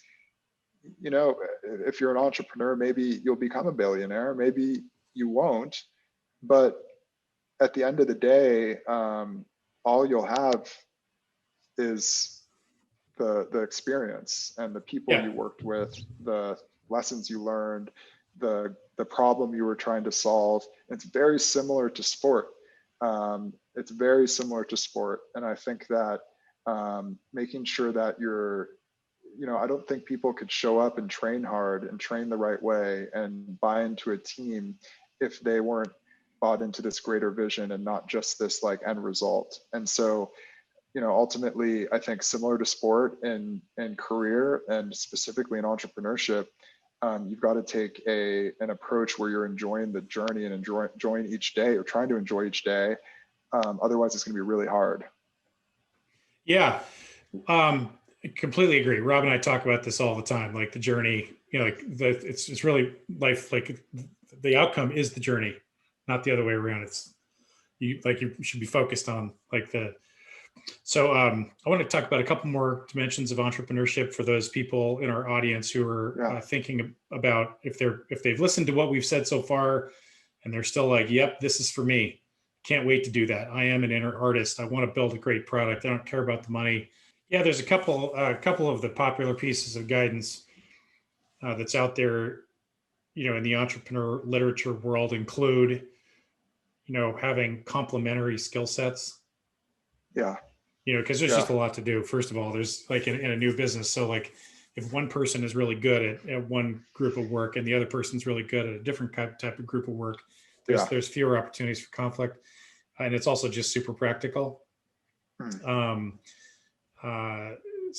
if you're an entrepreneur, maybe you'll become a billionaire, maybe you won't, but at the end of the day, all you'll have is the experience and the people Yeah. you worked with, the lessons you learned, the problem you were trying to solve. It's very similar to sport. It's very similar to sport. And I think that making sure that I don't think people could show up and train hard and train the right way and buy into a team if they weren't bought into this greater vision and not just this like end result. And so, ultimately, I think similar to sport and career, and specifically in entrepreneurship, you've got to take an approach where you're enjoying the journey and enjoying each day, or trying to enjoy each day. Otherwise, it's going to be really hard. Yeah. I completely agree. Rob and I talk about this all the time, like the journey, it's really life. Like the outcome is the journey, not the other way around. You should be focused on so I want to talk about a couple more dimensions of entrepreneurship for those people in our audience who are thinking about if they've listened to what we've said so far and they're still like, yep, this is for me. Can't wait to do that. I am an inner artist. I want to build a great product. I don't care about the money. Yeah, there's a couple of the popular pieces of guidance that's out there, in the entrepreneur literature world include, having complementary skill sets. Yeah. Because there's just a lot to do. First of all, there's like in a new business. So like if one person is really good at one group of work and the other person's really good at a different type of group of work, there's fewer opportunities for conflict. And it's also just super practical. So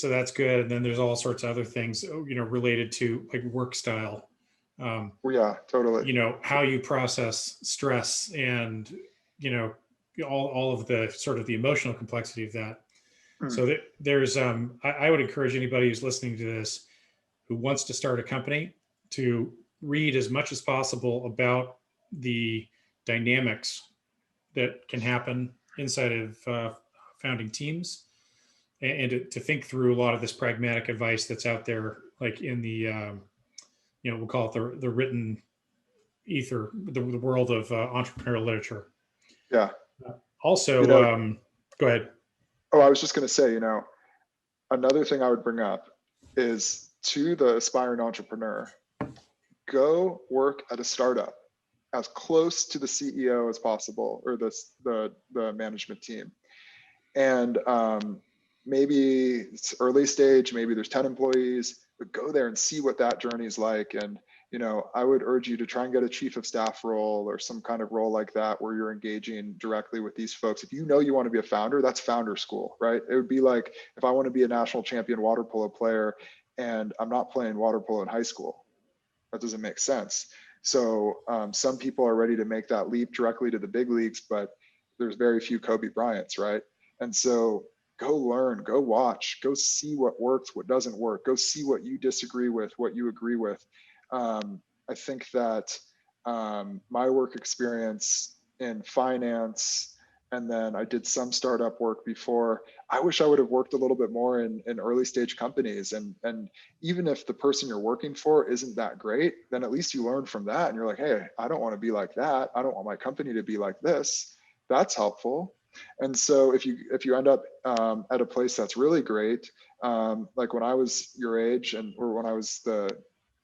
that's good. And then there's all sorts of other things, related to like work style. Totally. How you process stress and, all of the sort of the emotional complexity of that. So there's, I would encourage anybody who's listening to this who wants to start a company to read as much as possible about the dynamics that can happen inside of founding teams, and to think through a lot of this pragmatic advice that's out there, like in the, we'll call it the written ether, the world of entrepreneurial literature. Yeah. Also, go ahead. Oh, I was just going to say, another thing I would bring up is, to the aspiring entrepreneur, go work at a startup as close to the CEO as possible, or the management team. And maybe it's early stage, maybe there's 10 employees, but go there and see what that journey is like. And I would urge you to try and get a chief of staff role or some kind of role like that, where you're engaging directly with these folks. If you want to be a founder, that's founder school, right? It would be like if I want to be a national champion water polo player and I'm not playing water polo in high school. That doesn't make sense. So some people are ready to make that leap directly to the big leagues, but there's very few Kobe Bryants, right? And so go learn, go watch, go see what works, what doesn't work, go see what you disagree with, what you agree with. I think that my work experience in finance, and then I did some startup work before. I wish I would have worked a little bit more in early stage companies. And even if the person you're working for isn't that great, then at least you learn from that. And you're like, hey, I don't want to be like that. I don't want my company to be like this. That's helpful. And so if you end up at a place that's really great, like when I was your age or when I was the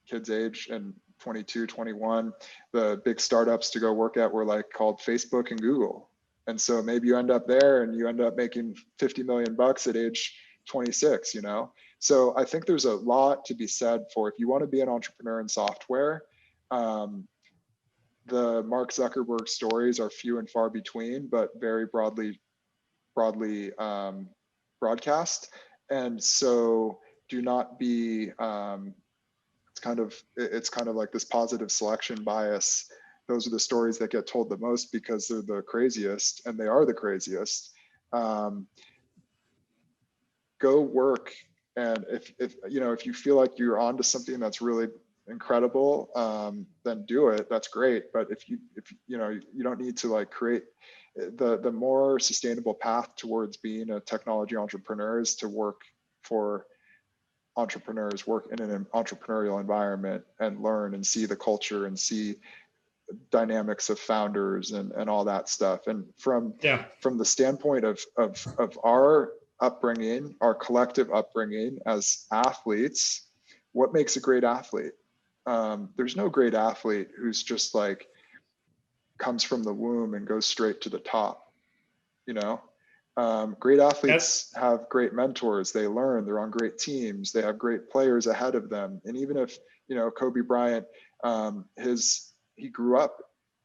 kids' age and 22, 21, the big startups to go work at were like called Facebook and Google. And so maybe you end up there and you end up making 50 million bucks at age 26, you know? So I think there's a lot to be said for if you want to be an entrepreneur in software, the Mark Zuckerberg stories are few and far between, but very broadly broadcast. And so do not be, it's kind of like this positive selection bias. Those are the stories that get told the most because they're the craziest, and they are the craziest. Go work, and if you feel like you're onto something that's really incredible, then do it. That's great. But if you don't need to like create the more sustainable path towards being a technology entrepreneur is to work for entrepreneurs, work in an entrepreneurial environment and learn and see the culture and see dynamics of founders and all that stuff. And from the standpoint of our upbringing, our collective upbringing as athletes, what makes a great athlete? There's no great athlete who's just like comes from the womb and goes straight to the top, you know? Great athletes have great mentors. They learn, they're on great teams. They have great players ahead of them. And even if, Kobe Bryant, he grew up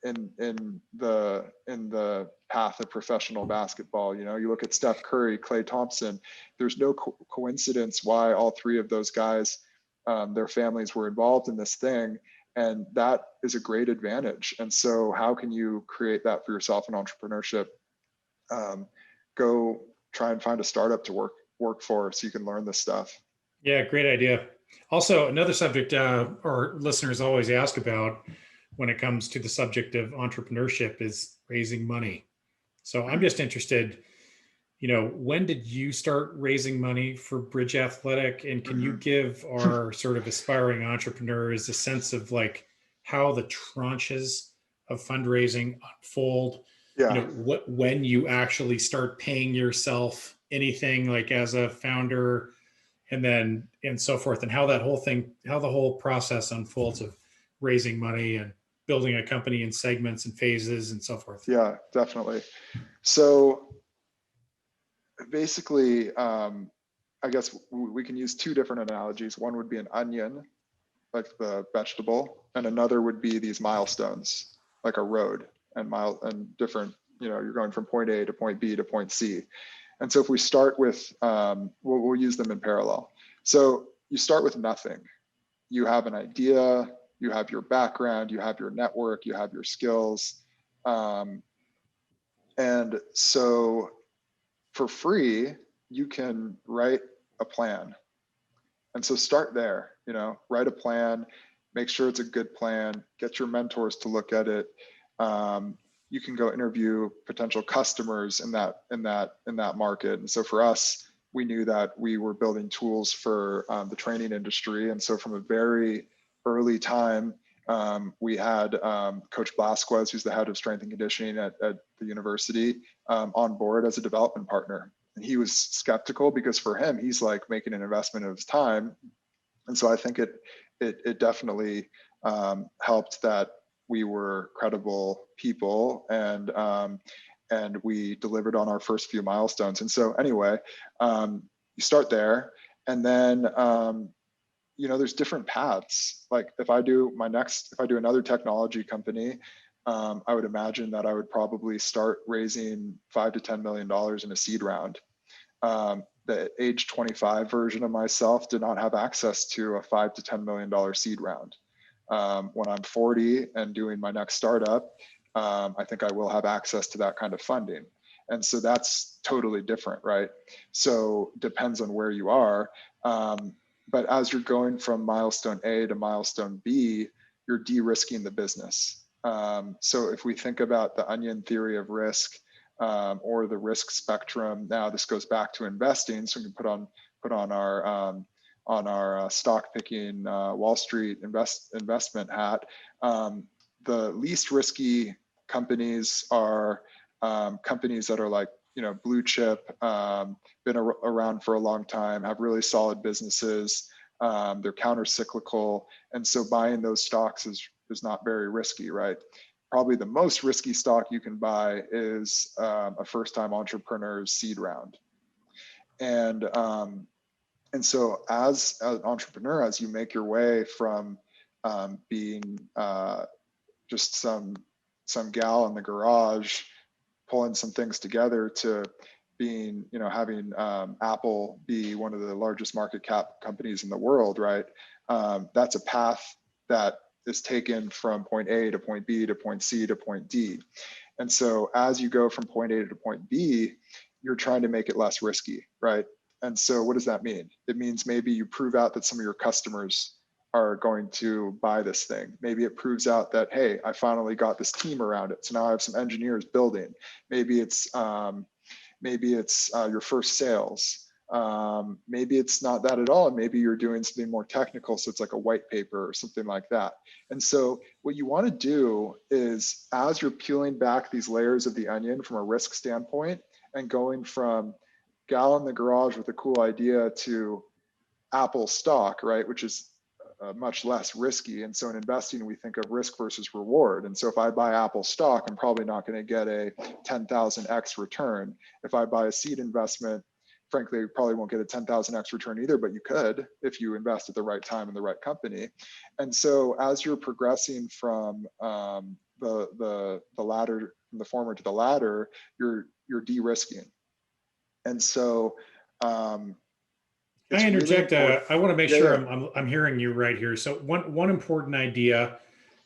in the path of professional basketball. You look at Steph Curry, Klay Thompson, there's no coincidence why all three of those guys, their families were involved in this thing. And that is a great advantage. And so how can you create that for yourself in entrepreneurship? Go try and find a startup to work for so you can learn this stuff. Yeah, great idea. Also, another subject our listeners always ask about when it comes to the subject of entrepreneurship is raising money. So I'm just interested, when did you start raising money for Bridge Athletic? And can you give our sort of aspiring entrepreneurs a sense of like how the tranches of fundraising unfold? Yeah. When you actually start paying yourself anything like as a founder and so forth, and how the whole process unfolds of raising money and building a company in segments and phases and so forth. Yeah, definitely. So basically, I guess we can use two different analogies. One would be an onion, like the vegetable, and another would be these milestones, like a road and different, you're going from point A to point B to point C. And so if we start with, we'll use them in parallel. So you start with nothing. You have an idea, you have your background, you have your network, you have your skills. And so for free, you can write a plan. And so start there, write a plan, make sure it's a good plan, get your mentors to look at it. You can go interview potential customers in that market. And so for us, we knew that we were building tools for the training industry. And so from a very early time, we had Coach Blasquez, who's the head of strength and conditioning at the university, on board as a development partner. And he was skeptical because for him, he's like making an investment of his time. And so I think it definitely helped that we were credible people and we delivered on our first few milestones. And so anyway, you start there, and then there's different paths. Like if I do another technology company, I would imagine that I would probably start raising $5 to $10 million in a seed round. The age 25 version of myself did not have access to a $5 to $10 million seed round. When I'm 40 and doing my next startup, I think I will have access to that kind of funding. And so that's totally different, right? So depends on where you are. But as you're going from milestone A to milestone B, you're de-risking the business. So if we think about the onion theory of risk, or the risk spectrum, now this goes back to investing. So we can put on our stock picking Wall Street investment hat. The least risky companies are companies that are like, blue chip, been around for a long time, have really solid businesses, They're counter-cyclical. And so buying those stocks is not very risky, right? Probably the most risky stock you can buy is a first-time entrepreneur's seed round. And so as an entrepreneur, as you make your way from being just some gal in the garage pulling some things together to being, having Apple be one of the largest market cap companies in the world, right? That's a path that is taken from point A to point B to point C to point D. And so as you go from point A to point B, you're trying to make it less risky, right? And so what does that mean? It means maybe you prove out that some of your customers are going to buy this thing. Maybe it proves out that, hey, I finally got this team around it. So now I have some engineers building. Maybe it's your first sales. Maybe it's not that at all. Maybe you're doing something more technical. So it's like a white paper or something like that. And so what you want to do is, as you're peeling back these layers of the onion from a risk standpoint and going from gal in the garage with a cool idea to Apple stock, right, which is much less risky. And so in investing, we think of risk versus reward. And so if I buy Apple stock, I'm probably not going to get a 10,000x return. If I buy a seed investment, frankly, you probably won't get a 10,000x return either, but you could if you invest at the right time in the right company. And so as you're progressing from the ladder, from the former to the latter, you're de-risking. And so Can I interject? Really I want to make sure I'm hearing you right here. So one important idea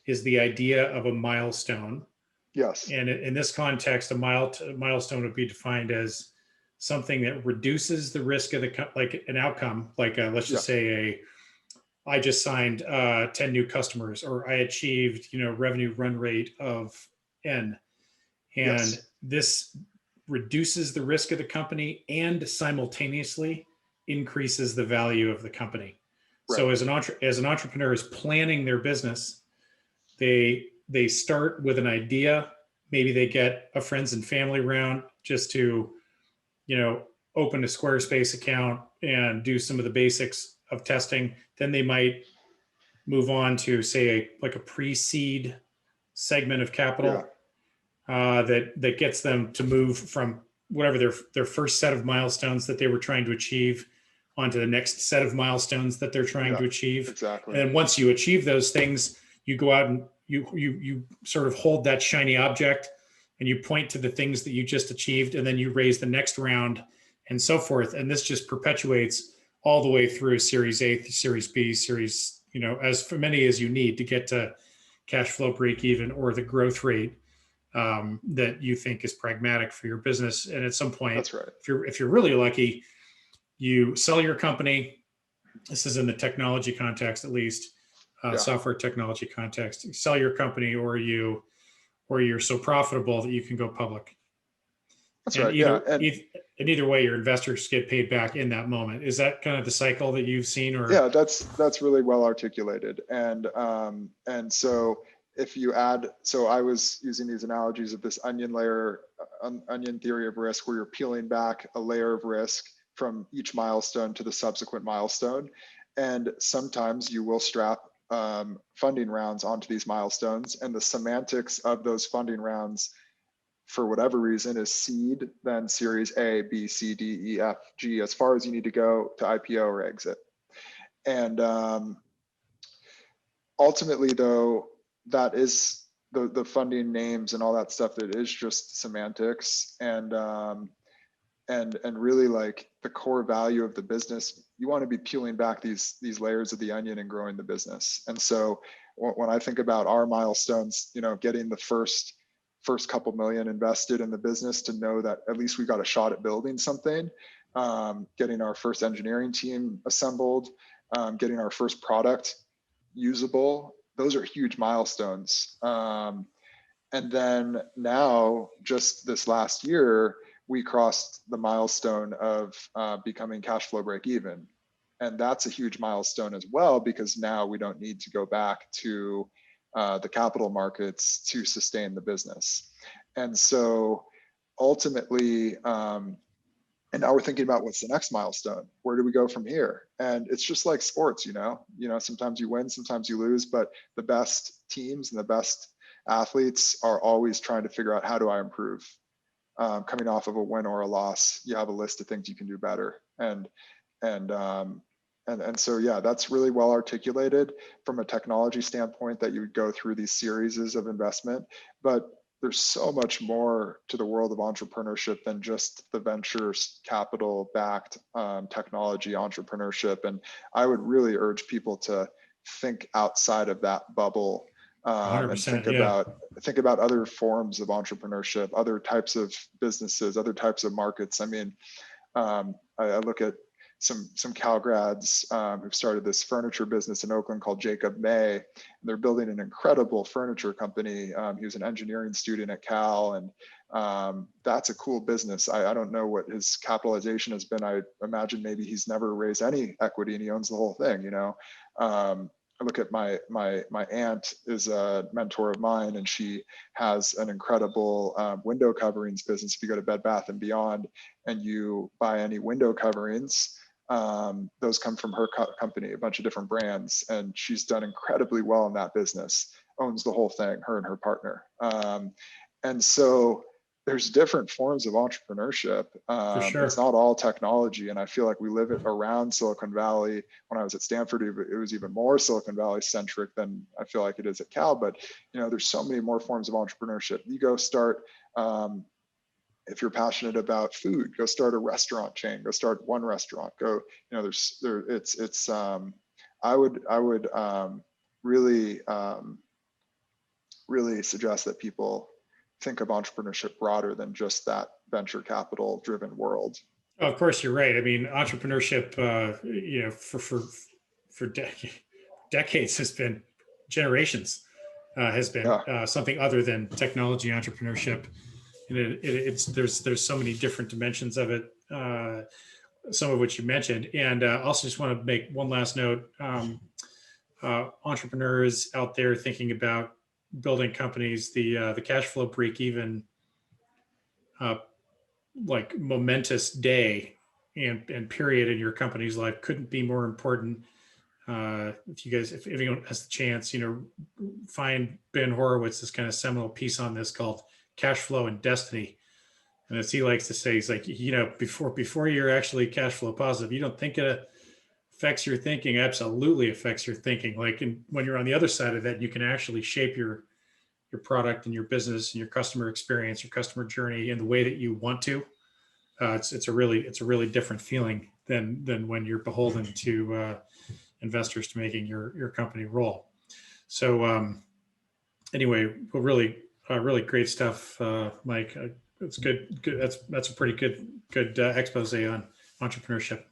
is the idea of a milestone. Yes. And in this context, a milestone would be defined as something that reduces the risk of like an outcome. Like let's just say I just signed 10 new customers, or I achieved revenue run rate of N, and this reduces the risk of the company and simultaneously increases the value of the company. Right. So as an entrepreneur is planning their business, they start with an idea. Maybe they get a friends and family round just to, open a Squarespace account and do some of the basics of testing. Then they might move on to, say, a pre-seed segment of capital that gets them to move from whatever their first set of milestones that they were trying to achieve onto the next set of milestones that they're trying to achieve. Exactly. And then once you achieve those things, you go out and you sort of hold that shiny object and you point to the things that you just achieved, and then you raise the next round and so forth. And this just perpetuates all the way through Series A, Series B, Series, as for many as you need to get to cash flow break even or the growth rate that you think is pragmatic for your business. And at some point, that's right. if you're really lucky, you sell your company. This is in the technology context, at least, software technology context. You sell your company, or you're so profitable that you can go public. That's and right. And either way, your investors get paid back in that moment. Is that kind of the cycle that you've seen? Or that's really well articulated. And so if you add, so I was using these analogies of this onion layer, onion theory of risk, where you're peeling back a layer of risk from each milestone to the subsequent milestone. And sometimes you will strap funding rounds onto these milestones, and the semantics of those funding rounds, for whatever reason, is seed, then Series A, B, C, D, E, F, G, as far as you need to go to IPO or exit. And ultimately, though, that is the funding names and all that stuff. That is just semantics, and really, like, the core value of the business, you want to be peeling back these layers of the onion and growing the business. And so when I think about our milestones, getting the first couple million invested in the business to know that at least we got a shot at building something, getting our first engineering team assembled, getting our first product usable, those are huge milestones. And then now, just this last year, we crossed the milestone of becoming cash flow break even. And that's a huge milestone as well, because now we don't need to go back to the capital markets to sustain the business. And so ultimately, And now we're thinking about what's the next milestone? Where do we go from here? And it's just like sports, sometimes you win, sometimes you lose, but the best teams and the best athletes are always trying to figure out, how do I improve? Coming off of a win or a loss, you have a list of things you can do better. And so, yeah, that's really well articulated from a technology standpoint, that you would go through these series of investment. But there's so much more to the world of entrepreneurship than just the venture capital backed technology entrepreneurship. And I would really urge people to think outside of that bubble, and think about other forms of entrepreneurship, other types of businesses, other types of markets. I mean, I look at some Cal grads who've started this furniture business in Oakland called Jacob May. And they're building an incredible furniture company. He was an engineering student at Cal, and that's a cool business. I don't know what his capitalization has been. I imagine maybe he's never raised any equity and he owns the whole thing. I look at my aunt is a mentor of mine, and she has an incredible window coverings business. If you go to Bed Bath & Beyond and you buy any window coverings, those come from her company, a bunch of different brands, and she's done incredibly well in that business, owns the whole thing, her and her partner. And so there's different forms of entrepreneurship. For sure. It's not all technology. And I feel like we live it around Silicon Valley. When I was at Stanford, it was even more Silicon Valley centric than I feel like it is at Cal. But, there's so many more forms of entrepreneurship. You go start, if you're passionate about food, go start a restaurant chain, go start one restaurant, I would really suggest that people think of entrepreneurship broader than just that venture capital driven world. Oh, of course, you're right. I mean, entrepreneurship, for decades has been, generations has been something other than technology entrepreneurship. And there's so many different dimensions of it, some of which you mentioned. And also just want to make one last note. Entrepreneurs out there thinking about building companies, the cash flow break even, like momentous day and period in your company's life couldn't be more important. If anyone has the chance, find Ben Horowitz's kind of seminal piece on this called Cash Flow and Destiny. And as he likes to say, he's like, before you're actually cash flow positive, you don't think it affects your thinking. Absolutely affects your thinking. When you're on the other side of that, you can actually shape your product and your business and your customer experience, your customer journey in the way that you want to. It's a really different feeling than when you're beholden to investors to making your company roll. So anyway, really great stuff, Mike. It's good. That's a pretty good expose on entrepreneurship.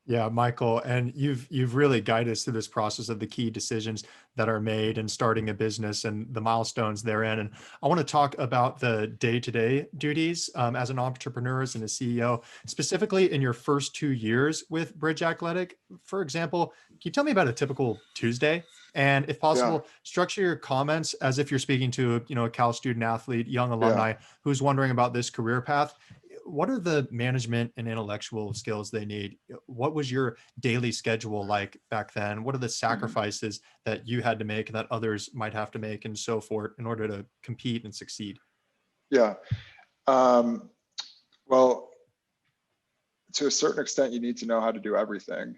Yeah, Michael, and you've really guided us through this process of the key decisions that are made in starting a business and the milestones therein. And I want to talk about the day-to-day duties as an entrepreneur, as a CEO, specifically in your first 2 years with Bridge Athletic. For example, can you tell me about a typical Tuesday? And if possible, structure your comments as if you're speaking to a Cal student athlete, young alumni who's wondering about this career path. What are the management and intellectual skills they need? What was your daily schedule like back then? What are the sacrifices that you had to make that others might have to make and so forth in order to compete and succeed? Yeah. Well, to a certain extent, you need to know how to do everything.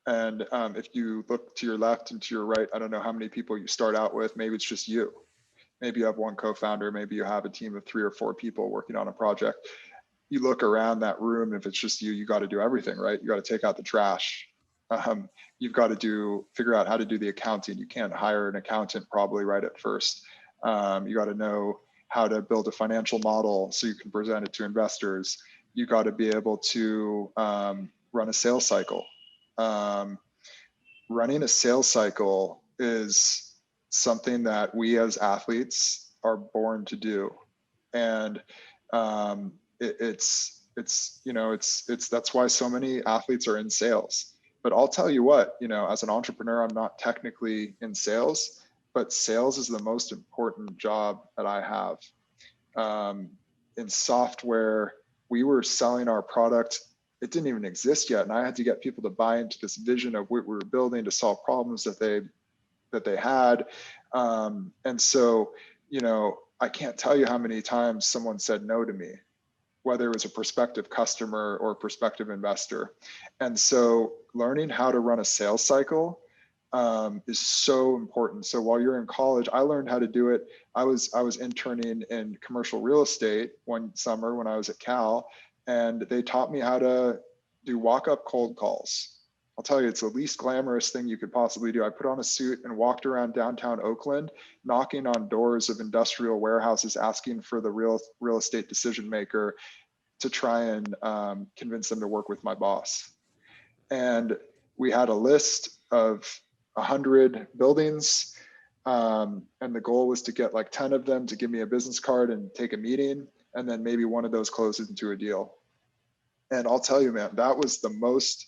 And if you look to your left and to your right, I don't know how many people you start out with. Maybe it's just you. Maybe you have one co-founder. Maybe you have a team of 3 or 4 people working on a project. You look around that room, if it's just you got to do everything, right? You got to take out the trash. You've got to figure out how to do the accounting. You can't hire an accountant probably right at first. You got to know how to build a financial model so you can present it to investors. You got to be able to run a sales cycle. Running a sales cycle is something that we as athletes are born to do. And that's why so many athletes are in sales. But I'll tell you what, as an entrepreneur, I'm not technically in sales, but sales is the most important job that I have. In software, we were selling our product. It didn't even exist yet. And I had to get people to buy into this vision of what we were building to solve problems that they had. And so, you know, I can't tell you how many times someone said no to me, whether it was a prospective customer or a prospective investor. And so learning how to run a sales cycle is so important. So while you're in college, I learned how to do it. I was interning in commercial real estate one summer when I was at Cal, and they taught me how to do walk-up cold calls. I'll tell you, it's the least glamorous thing you could possibly do. I put on a suit and walked around downtown Oakland, knocking on doors of industrial warehouses, asking for the real estate decision maker to try and convince them to work with my boss. And we had a list of 100 buildings, and the goal was to get like 10 of them to give me a business card and take a meeting, and then maybe one of those closes into a deal. And I'll tell you, man, that was the most,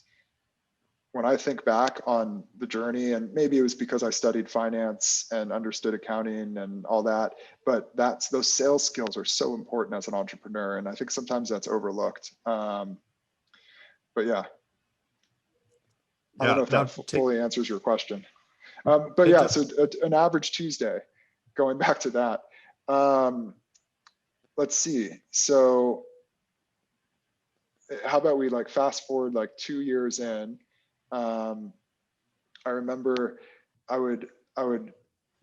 when I think back on the journey, and maybe it was because I studied finance and understood accounting and all that, but those sales skills are so important as an entrepreneur. And I think sometimes that's overlooked. But yeah. I don't know if that fully answers your question. But yeah, so an average Tuesday, going back to that. Let's see. So how about we like fast forward like 2 years in? I remember I would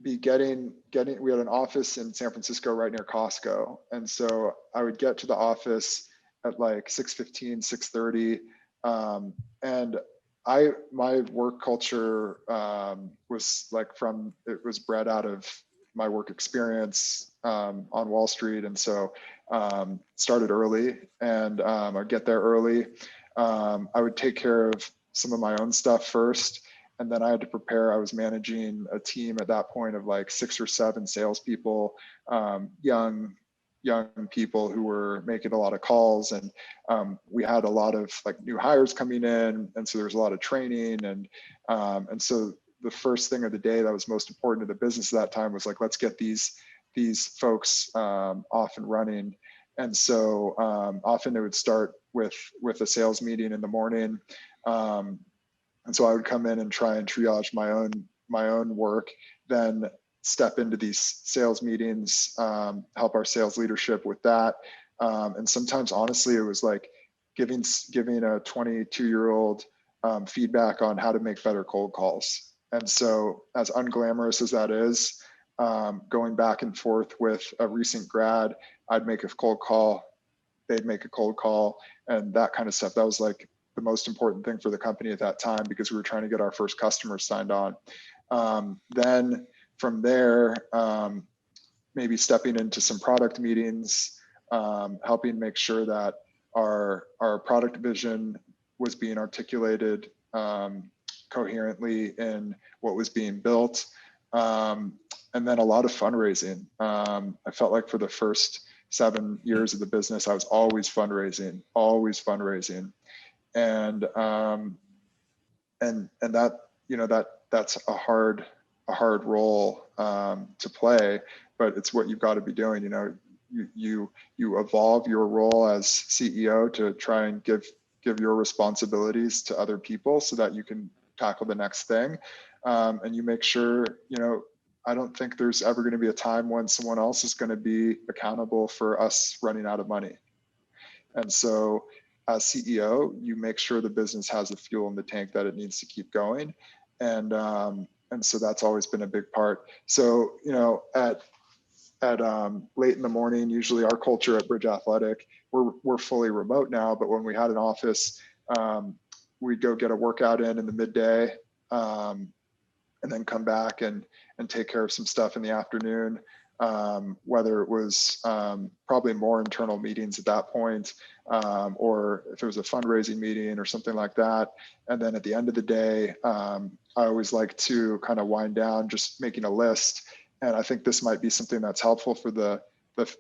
be getting, we had an office in San Francisco right near Costco. And so I would get to the office at like 6:15, 6:30. And my work culture was like it was bred out of my work experience on Wall Street. And so started early, and I'd get there early. I would take care of some of my own stuff first, and then I had to prepare. I was managing a team at that point of like 6 or 7 salespeople, young people who were making a lot of calls, and we had a lot of like new hires coming in, and so there was a lot of training, and so the first thing of the day that was most important to the business at that time was like, let's get these folks off and running. And so often it would start with a sales meeting in the morning. And so I would come in and try and triage my own work, then step into these sales meetings, help our sales leadership with that. And sometimes, honestly, it was like giving a 22-year-old feedback on how to make better cold calls. And so, as unglamorous as that is, going back and forth with a recent grad, I'd make a cold call, they'd make a cold call, and that kind of stuff. That was like the most important thing for the company at that time, because we were trying to get our first customers signed on. Then from there, maybe stepping into some product meetings, helping make sure that our product vision was being articulated coherently in what was being built. And then a lot of fundraising. I felt like for the first 7 years of the business, I was always fundraising. And that, you know, that's a hard role to play, but it's what you've got to be doing. You know, you evolve your role as CEO to try and give your responsibilities to other people so that you can tackle the next thing. And you make sure, you know, I don't think there's ever going to be a time when someone else is going to be accountable for us running out of money. And so as CEO, you make sure the business has the fuel in the tank that it needs to keep going. And so that's always been a big part. So, you know, at late in the morning, usually our culture at Bridge Athletic, we're fully remote now, but when we had an office, we'd go get a workout in the midday, and then come back and take care of some stuff in the afternoon, whether it was probably more internal meetings at that point, or if it was a fundraising meeting or something like that. And then at the end of the day, I always like to kind of wind down, just making a list. And I think this might be something that's helpful for the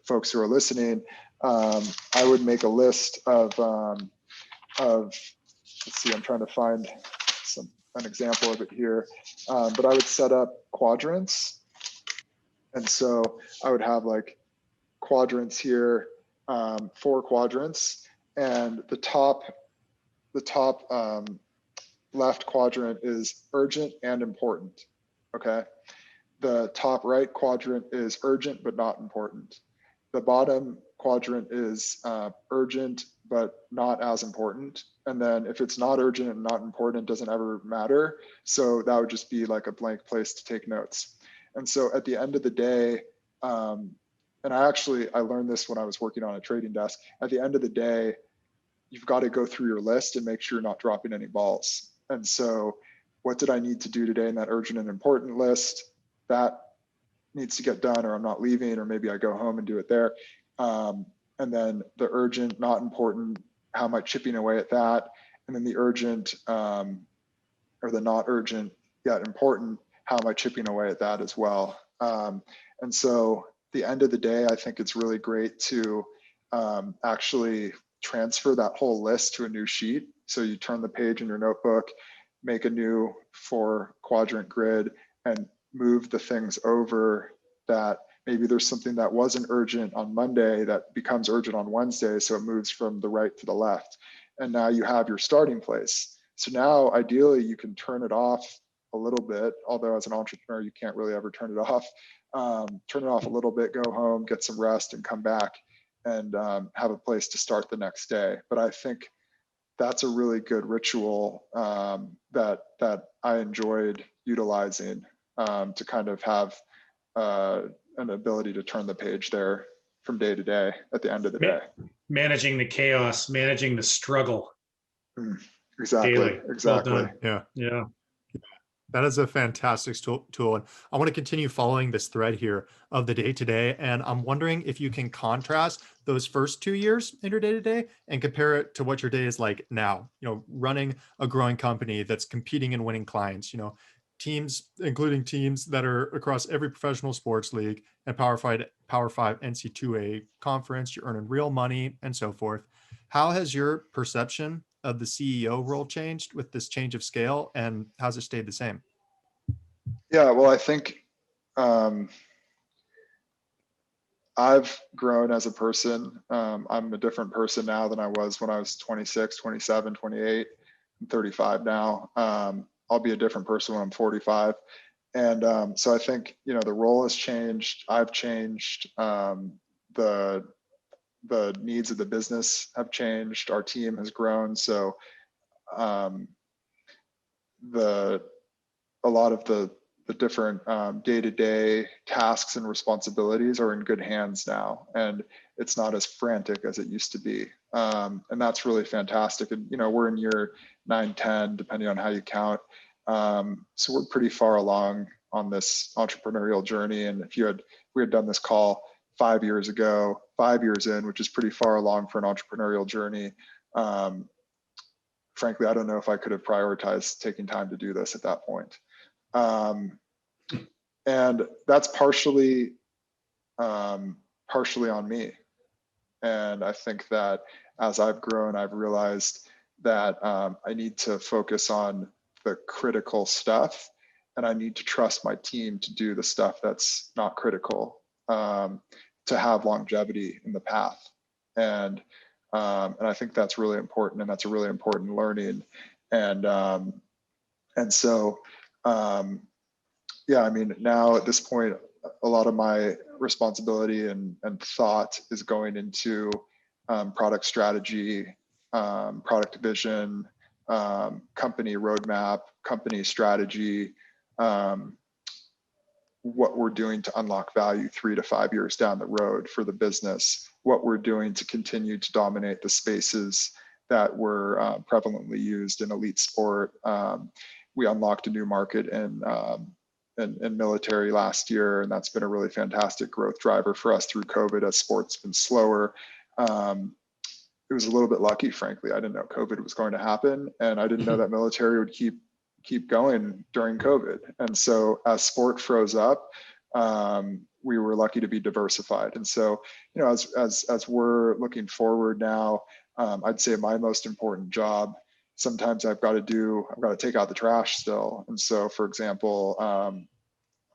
folks who are listening. I would make a list of let's see, I'm trying to find an example of it here, but I would set up quadrants. And so I would have like quadrants here, 4 quadrants. And the top left quadrant is urgent and important. Okay. The top right quadrant is urgent but not important. The bottom quadrant is urgent but not as important. And then if it's not urgent and not important, it doesn't ever matter. So that would just be like a blank place to take notes. And so at the end of the day, and I learned this when I was working on a trading desk. At the end of the day, you've got to go through your list and make sure you're not dropping any balls. And so what did I need to do today in that urgent and important list? That needs to get done, or I'm not leaving, or maybe I go home and do it there. And then the urgent, not important, how am I chipping away at that? And then the urgent, or the not urgent, yet important, how am I chipping away at that as well? And so at the end of the day, I think it's really great to actually transfer that whole list to a new sheet. So you turn the page in your notebook, make a new 4-quadrant grid, and move the things over that maybe there's something that wasn't urgent on Monday that becomes urgent on Wednesday. So it moves from the right to the left. And now you have your starting place. So now ideally you can turn it off a little bit, although as an entrepreneur, you can't really ever turn it off. Turn it off a little bit, go home, get some rest, and come back and have a place to start the next day. But I think that's a really good ritual that I enjoyed utilizing to kind of have an ability to turn the page there from day to day at the end of the day. Managing the chaos, managing the struggle. Exactly. Daily. Exactly. Well done. Yeah. Yeah. That is a fantastic tool. And I want to continue following this thread here of the day to day. And I'm wondering if you can contrast those first 2 years in your day to day and compare it to what your day is like now, running a growing company that's competing and winning clients, teams, including teams that are across every professional sports league and Power 5 NCAA conference, you're earning real money and so forth. How has your perception of the CEO role changed with this change of scale, and how's it stayed the same? Yeah, well, I think I've grown as a person. I'm a different person now than I was when I was 26, 27, 28. I'm 35 now. I'll be a different person when I'm 45. And so I think, the role has changed. I've changed. The needs of the business have changed. Our team has grown. So a lot of the different day-to-day tasks and responsibilities are in good hands now, and it's not as frantic as it used to be. And that's really fantastic. And we're in year 9, 10, depending on how you count. So we're pretty far along on this entrepreneurial journey. And if we had done this call 5 years ago, 5 years in, which is pretty far along for an entrepreneurial journey, frankly, I don't know if I could have prioritized taking time to do this at that point. And that's partially on me. And I think that as I've grown, I've realized that I need to focus on the critical stuff, and I need to trust my team to do the stuff that's not critical, to have longevity in the path. And I think that's really important, and that's a really important learning. And so, yeah, I mean, now at this point, a lot of my responsibility and thought is going into product strategy, product vision, company roadmap, company strategy, what we're doing to unlock value 3 to 5 years down the road for the business, what we're doing to continue to dominate the spaces that were prevalently used in elite sport. We unlocked a new market in military last year, and that's been a really fantastic growth driver for us through COVID as sport's been slower. It was a little bit lucky, frankly. I didn't know COVID was going to happen, and I didn't know that military would keep going during COVID. And so as sport froze up, we were lucky to be diversified. And so, as we're looking forward now, I'd say my most important job, sometimes I've got to take out the trash still. And so, for example,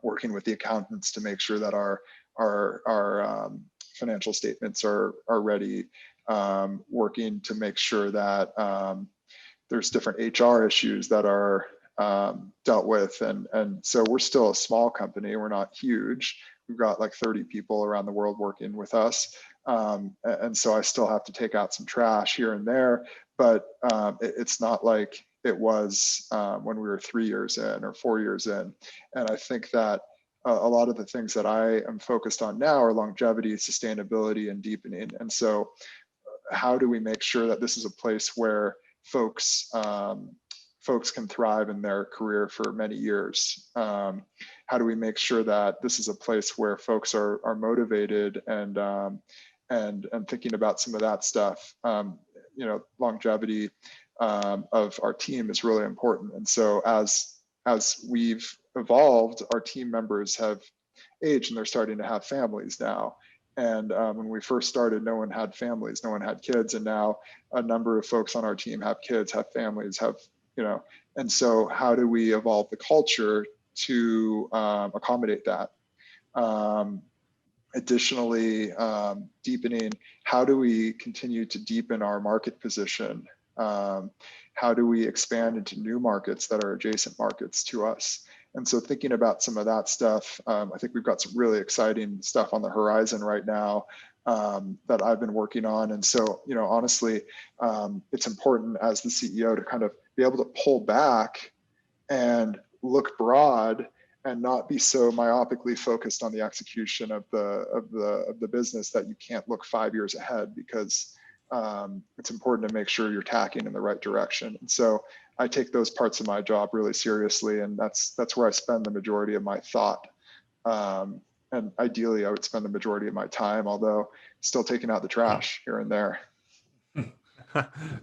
working with the accountants to make sure that our financial statements are ready, working to make sure that there's different HR issues that are dealt with. And so we're still a small company. We're not huge. We've got like 30 people around the world working with us. And so I still have to take out some trash here and there, but it's not like it was when we were 3 years in or 4 years in. And I think that a lot of the things that I am focused on now are longevity, sustainability, and deepening. And so how do we make sure that this is a place where folks can thrive in their career for many years? How do we make sure that this is a place where folks are motivated and thinking about some of that stuff? Longevity of our team is really important. And so as we've evolved, our team members have aged and they're starting to have families now. And when we first started, no one had families, no one had kids. And now a number of folks on our team have kids, have families, and so how do we evolve the culture to accommodate that? Additionally, deepening, how do we continue to deepen our market position? How do we expand into new markets that are adjacent markets to us? And so thinking about some of that stuff, I think we've got some really exciting stuff on the horizon right now that I've been working on. And so, honestly, it's important as the CEO to kind of be able to pull back and look broad and not be so myopically focused on the execution of the business that you can't look 5 years ahead, because it's important to make sure you're tacking in the right direction. And so I take those parts of my job really seriously, and that's where I spend the majority of my thought. And ideally, I would spend the majority of my time, although still taking out the trash here and there.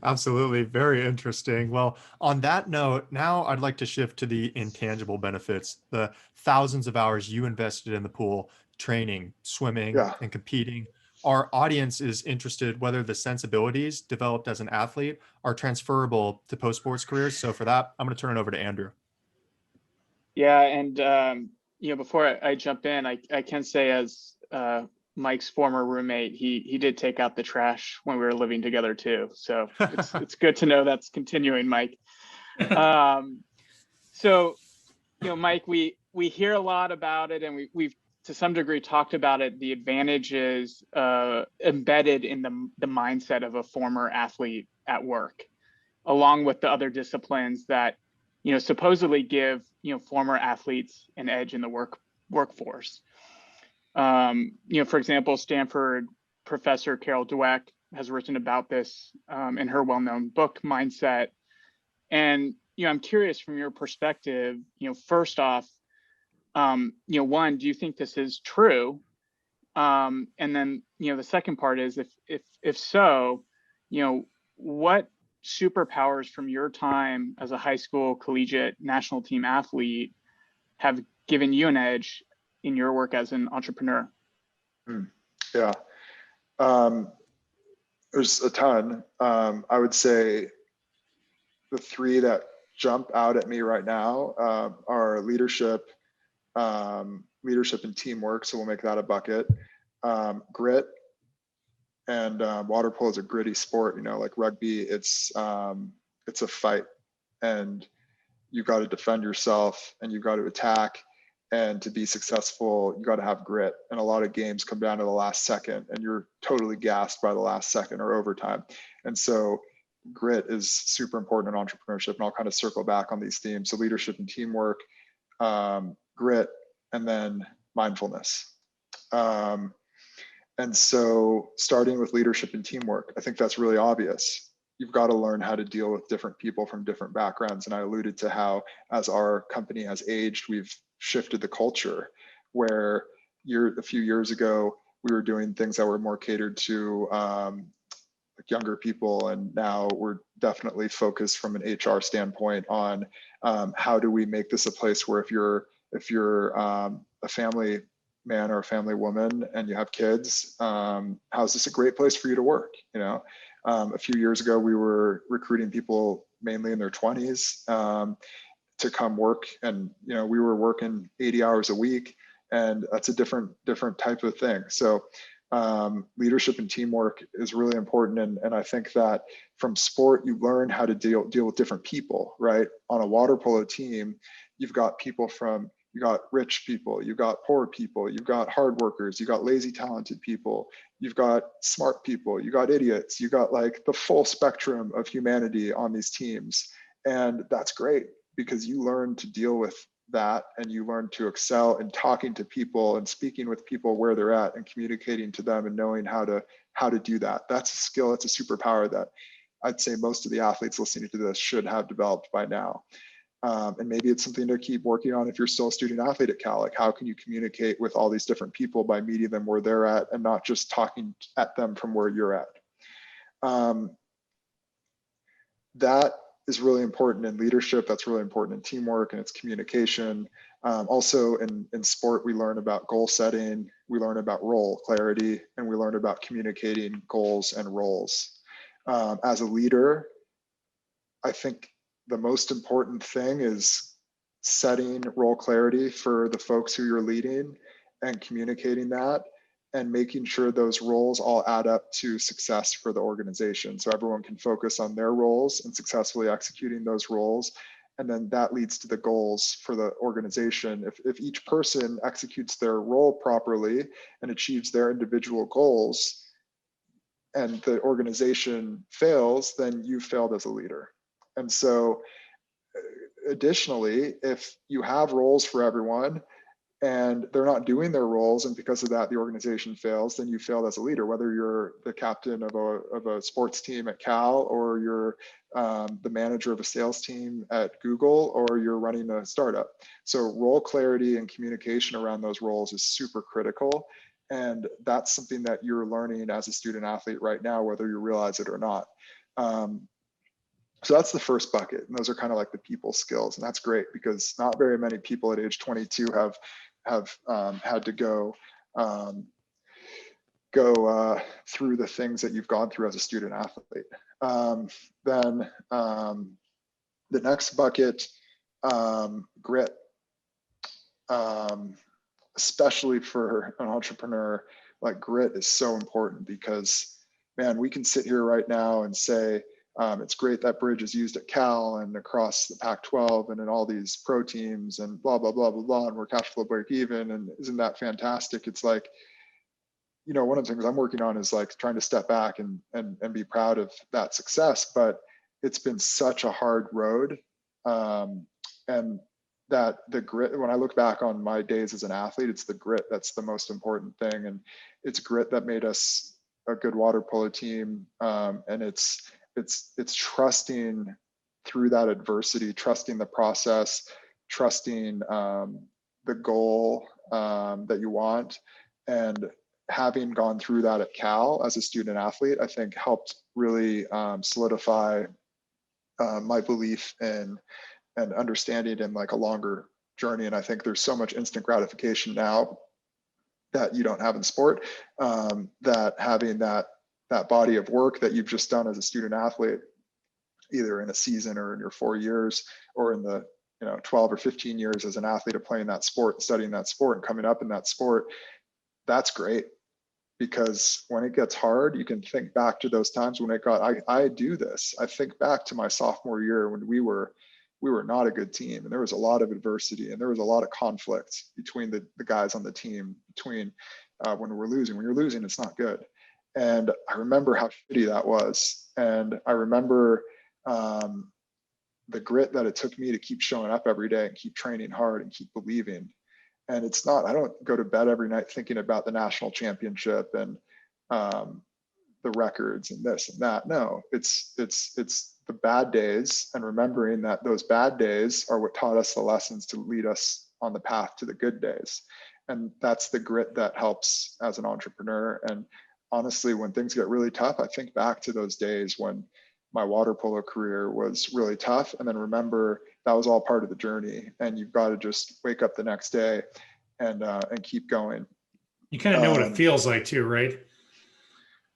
Absolutely. Very interesting. Well, on that note, now I'd like to shift to the intangible benefits, the thousands of hours you invested in the pool, training, swimming, and competing. Our audience is interested whether the sensibilities developed as an athlete are transferable to post-sports careers. So for that, I'm going to turn it over to Andrew. Yeah, and before I jump in, I can say, as Mike's former roommate, he did take out the trash when we were living together too. So it's good to know that's continuing, Mike. So Mike, we hear a lot about it, and we've to some degree talked about it, the advantages embedded in the mindset of a former athlete at work, along with the other disciplines that supposedly give former athletes an edge in the workforce. For example, Stanford professor Carol Dweck has written about this in her well-known book Mindset. And I'm curious, from your perspective, first off, one, do you think this is true? And then the second part is, if so, what superpowers from your time as a high school, collegiate, national team athlete have given you an edge in your work as an entrepreneur? Yeah, there's a ton. I would say the three that jump out at me right now are leadership and teamwork. So we'll make that a bucket. Grit, and water polo is a gritty sport. Like rugby, it's a fight, and you got to defend yourself and you got to attack. And to be successful, you got to have grit. And a lot of games come down to the last second, and you're totally gassed by the last second or overtime. And so grit is super important in entrepreneurship. And I'll kind of circle back on these themes. So leadership and teamwork, grit, and then mindfulness. And so starting with leadership and teamwork, I think that's really obvious. You've got to learn how to deal with different people from different backgrounds. And I alluded to how, as our company has aged, we've shifted the culture, where a few years ago, we were doing things that were more catered to younger people. And now we're definitely focused from an HR standpoint on how do we make this a place where if you're a family man or a family woman and you have kids, how's this a great place for you to work? A few years ago, we were recruiting people mainly in their 20s to come work, and we were working 80 hours a week, and that's a different type of thing. So Leadership and teamwork is really important. And I think that from sport, you learn how to deal with different people, right? On a water polo team, you've got people you got rich people, you've got poor people, you've got hard workers, you've got lazy, talented people, you've got smart people, you got idiots, you got like the full spectrum of humanity on these teams. And that's great because you learn to deal with that, and you learn to excel in talking to people and speaking with people where they're at and communicating to them and knowing how to do that. That's a skill, that's a superpower that I'd say most of the athletes listening to this should have developed by now. And maybe it's something to keep working on if you're still a student athlete at Cal. Like, how can you communicate with all these different people by meeting them where they're at and not just talking at them from where you're at? That is really important in leadership. That's really important in teamwork, and it's communication. Also in sport, we learn about goal setting, we learn about role clarity, and we learn about communicating goals and roles. As a leader, I think the most important thing is setting role clarity for the folks who you're leading and communicating that and making sure those roles all add up to success for the organization. So everyone can focus on their roles and successfully executing those roles. And then that leads to the goals for the organization. If each person executes their role properly and achieves their individual goals, and the organization fails, then you failed as a leader. And so additionally, if you have roles for everyone and they're not doing their roles, and because of that the organization fails, then you failed as a leader, whether you're the captain of a sports team at Cal, or you're the manager of a sales team at Google, or you're running a startup. So role clarity and communication around those roles is super critical. And that's something that you're learning as a student athlete right now, whether you realize it or not. So that's the first bucket. And those are kind of like the people skills. And that's great because not very many people at age 22 have had to go through the things that you've gone through as a student athlete. Then the next bucket, grit. Especially for an entrepreneur, like grit is so important because, man, we can sit here right now and say, it's great that bridge is used at Cal and across the Pac-12 and in all these pro teams and blah, blah, blah, blah, blah, and we're cash flow break even. And isn't that fantastic? It's like, you know, one of the things I'm working on is like trying to step back and be proud of that success, but it's been such a hard road. And that the grit, when I look back on my days as an athlete, it's the grit that's the most important thing. And it's grit that made us a good water polo team. And it's trusting through that adversity, trusting the process, trusting the goal that you want. And having gone through that at Cal as a student athlete, I think helped really solidify my belief in and understanding in like a longer journey. And I think there's so much instant gratification now that you don't have in sport, that having that body of work that you've just done as a student athlete, either in a season or in your 4 years or in the 12 or 15 years as an athlete of playing that sport, studying that sport and coming up in that sport, that's great. Because when it gets hard, you can think back to those times when it got, I do this. I think back to my sophomore year when we were not a good team, and there was a lot of adversity and there was a lot of conflict between the guys on the team, between when we're losing. When you're losing, it's not good. And I remember how shitty that was. And I remember the grit that it took me to keep showing up every day and keep training hard and keep believing. And it's not, I don't go to bed every night thinking about the national championship and the records and this and that. No, it's the bad days, and remembering that those bad days are what taught us the lessons to lead us on the path to the good days. And that's the grit that helps as an entrepreneur. And honestly, when things get really tough, I think back to those days when my water polo career was really tough, and then remember that was all part of the journey, and you've got to just wake up the next day and keep going. You kind of know what it feels like too, right? It's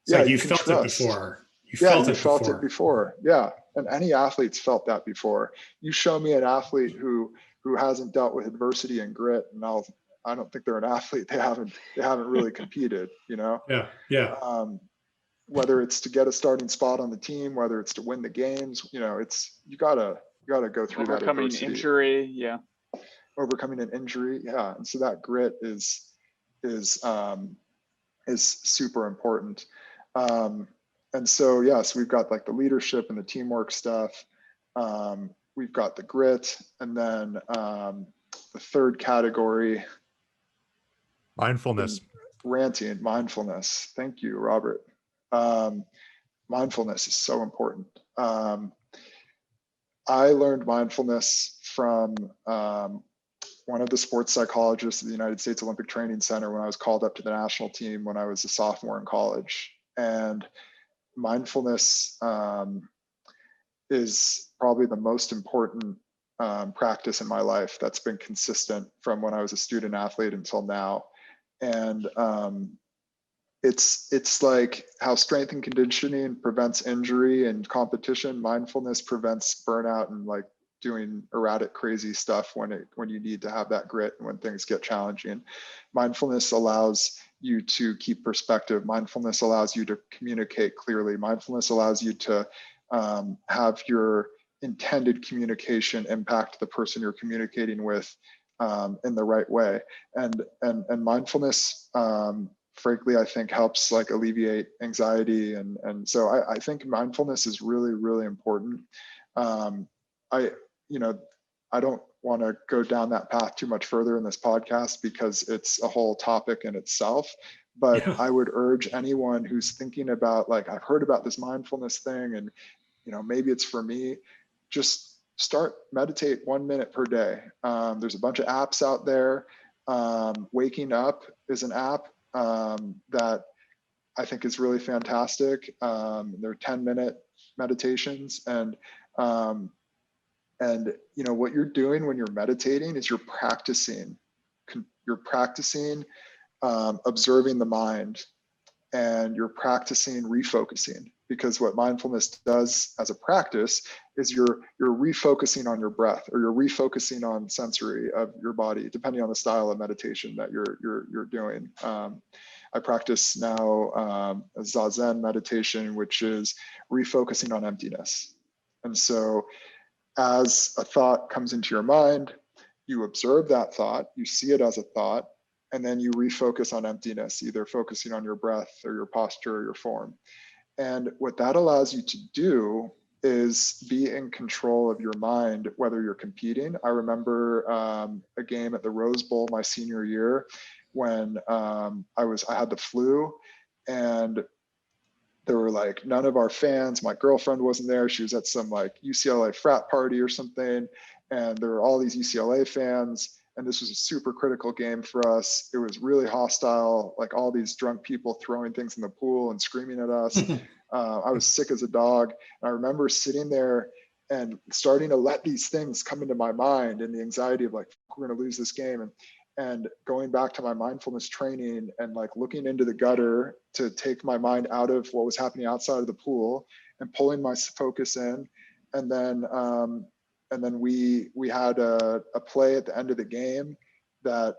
yeah, like you felt it before. You felt it before. Yeah, and any athlete's felt that before. You show me an athlete who hasn't dealt with adversity and grit, and I don't think they're an athlete. They haven't really competed, you know? Yeah. Whether it's to get a starting spot on the team, whether it's to win the games, you know, you gotta go through that Overcoming adversity. injury. Yeah. Overcoming an injury. Yeah. And so that grit is super important. And so, yes, we've got like the leadership and the teamwork stuff. We've got the grit, and then the third category, mindfulness. Ranting, mindfulness. Thank you, Robert. Mindfulness is so important. I learned mindfulness from one of the sports psychologists at the United States Olympic Training Center when I was called up to the national team when I was a sophomore in college. And mindfulness is probably the most important practice in my life that's been consistent from when I was a student athlete until now. And it's like how strength and conditioning prevents injury and competition. Mindfulness prevents burnout and like doing erratic, crazy stuff when you need to have that grit and when things get challenging. Mindfulness allows you to keep perspective. Mindfulness allows you to communicate clearly. Mindfulness allows you to have your intended communication impact the person you're communicating with in the right way. And mindfulness, frankly, I think helps like alleviate anxiety. And so I think mindfulness is really, really important. I don't want to go down that path too much further in this podcast because it's a whole topic in itself. But Yeah. I would urge anyone who's thinking about like, I've heard about this mindfulness thing and, you know, maybe it's for me, just meditate 1 minute per day. There's a bunch of apps out there. Waking Up is an app that I think is really fantastic. They're 10-minute meditations, and you know what you're doing when you're meditating is you're practicing observing the mind, and you're practicing refocusing, because what mindfulness does as a practice is you're refocusing on your breath, or you're refocusing on sensory of your body, depending on the style of meditation that you're doing. I practice now Zazen meditation, which is refocusing on emptiness. And so as a thought comes into your mind, you observe that thought, you see it as a thought, and then you refocus on emptiness, either focusing on your breath or your posture or your form. And what that allows you to do is be in control of your mind, whether you're competing. I remember a game at the Rose Bowl my senior year when I had the flu, and there were like none of our fans. My girlfriend wasn't there. She was at some like UCLA frat party or something. And there were all these UCLA fans. And this was a super critical game for us. It was really hostile, like all these drunk people throwing things in the pool and screaming at us. I was sick as a dog. And I remember sitting there and starting to let these things come into my mind, and the anxiety of like, we're going to lose this game. And going back to my mindfulness training and like looking into the gutter to take my mind out of what was happening outside of the pool and pulling my focus in. And then we had a play at the end of the game that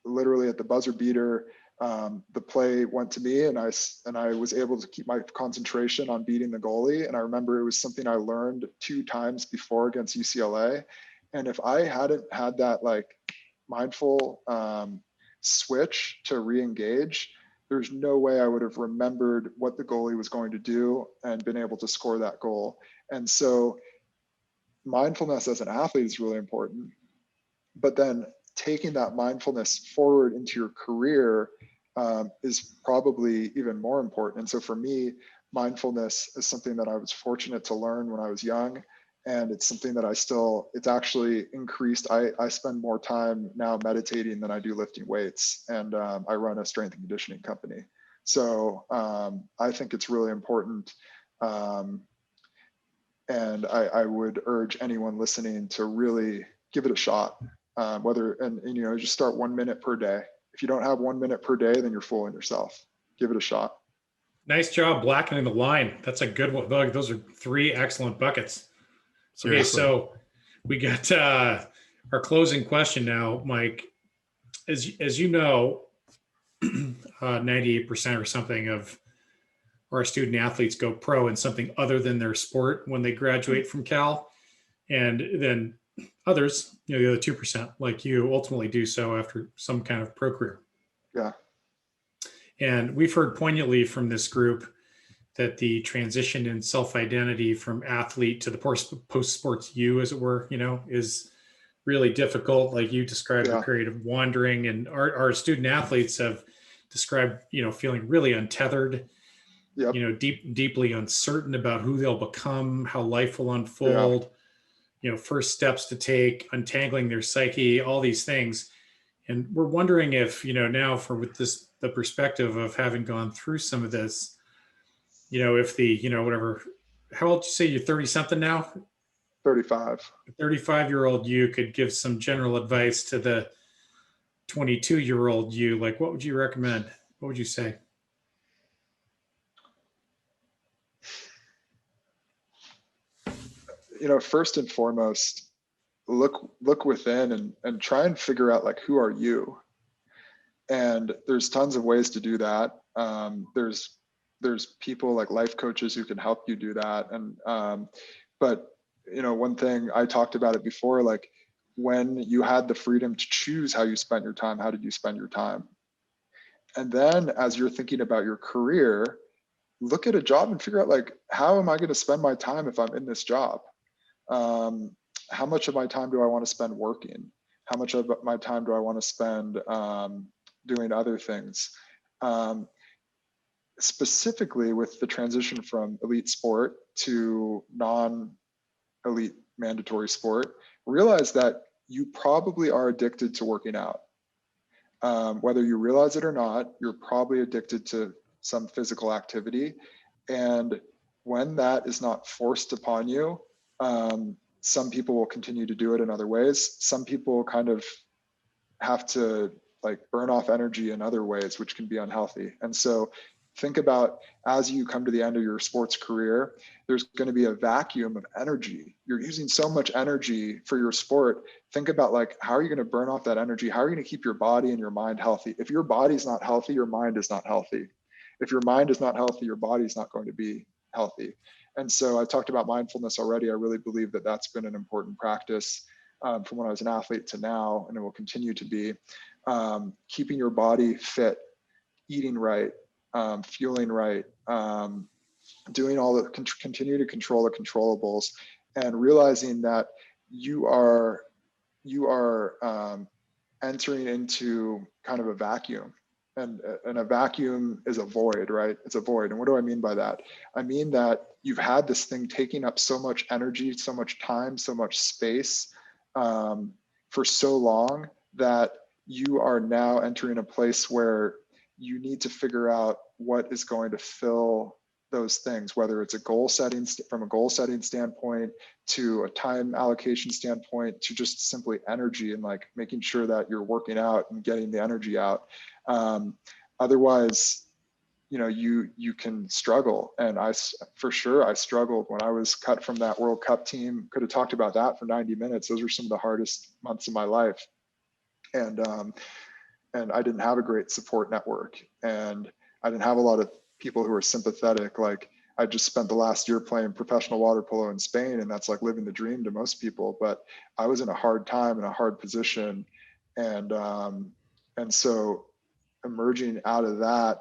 literally at the buzzer beater, the play went to me, and I was able to keep my concentration on beating the goalie. And I remember it was something I learned 2 times before against UCLA. And if I hadn't had that like mindful switch to re-engage, there's no way I would have remembered what the goalie was going to do and been able to score that goal. And so mindfulness as an athlete is really important, but then taking that mindfulness forward into your career is probably even more important. And so for me, mindfulness is something that I was fortunate to learn when I was young. And it's something that it's actually increased. I spend more time now meditating than I do lifting weights. And I run a strength and conditioning company. So I think it's really important. And I would urge anyone listening to really give it a shot. Just start 1 minute per day. If you don't have 1 minute per day, then you're fooling yourself. Give it a shot. Nice job blackening the line. That's a good one. Those are 3 excellent buckets. Okay, Seriously. so we got our closing question now, Mike. as you know, 98% or something of our student athletes go pro in something other than their sport when they graduate from Cal. And then others, the other 2%, like you, ultimately do so after some kind of pro career. Yeah. And we've heard poignantly from this group that the transition in self-identity from athlete to the post-sports you, as it were, is really difficult. Like you described a period of wandering, and our student athletes have described, feeling really untethered, deeply uncertain about who they'll become, how life will unfold, first steps to take, untangling their psyche, all these things. And we're wondering if, now with the perspective of having gone through some of this, if the, whatever, how old did you say you're 30 something now? 35. 35-year-old you could give some general advice to the 22-year-old you, like, what would you recommend? What would you say? First and foremost, look within and try and figure out, like, who are you? And there's tons of ways to do that. There's people like life coaches who can help you do that. And but one thing, I talked about it before, like, when you had the freedom to choose how you spent your time, how did you spend your time? And then as you're thinking about your career, look at a job and figure out, like, how am I going to spend my time if I'm in this job? How much of my time do I want to spend working? How much of my time do I want to spend doing other things? Specifically with the transition from elite sport to non-elite mandatory sport, realize that you probably are addicted to working out. Whether you realize it or not, you're probably addicted to some physical activity. And when that is not forced upon you, some people will continue to do it in other ways. Some people kind of have to, like, burn off energy in other ways, which can be unhealthy. And so think about, as you come to the end of your sports career, there's going to be a vacuum of energy. You're using so much energy for your sport. Think about, like, how are you going to burn off that energy? How are you going to keep your body and your mind healthy? If your body's not healthy, your mind is not healthy. If your mind is not healthy, your body's not going to be healthy. And so I talked about mindfulness already. I really believe that that's been an important practice from when I was an athlete to now, and it will continue to be. Keeping your body fit, eating right, fueling right, doing all the, continue to control the controllables, and realizing that you are entering into kind of a vacuum. And a vacuum is a void, right? It's a void. And what do I mean by that? I mean that you've had this thing taking up so much energy, so much time, so much space for so long that you are now entering a place where you need to figure out what is going to fill those things, whether it's a goal setting, from a goal setting standpoint, to a time allocation standpoint, to just simply energy, and, like, making sure that you're working out and getting the energy out. Otherwise, you can struggle. And for sure, I struggled when I was cut from that World Cup team. Could have talked about that for 90 minutes. Those were some of the hardest months of my life. And I didn't have a great support network, and I didn't have a lot of people who were sympathetic. Like, I just spent the last year playing professional water polo in Spain, and that's like living the dream to most people. But I was in a hard time, in a hard position. And so emerging out of that,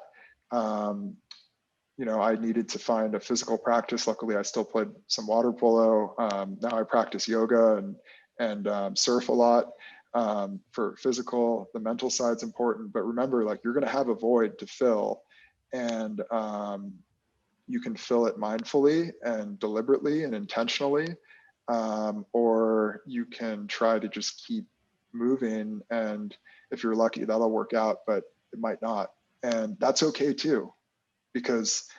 I needed to find a physical practice. Luckily, I still played some water polo. Now I practice yoga and surf a lot. For physical, the mental side's important, but remember, like, you're going to have a void to fill, and you can fill it mindfully and deliberately and intentionally, or you can try to just keep moving, and if you're lucky, that'll work out, but it might not. And that's okay too, because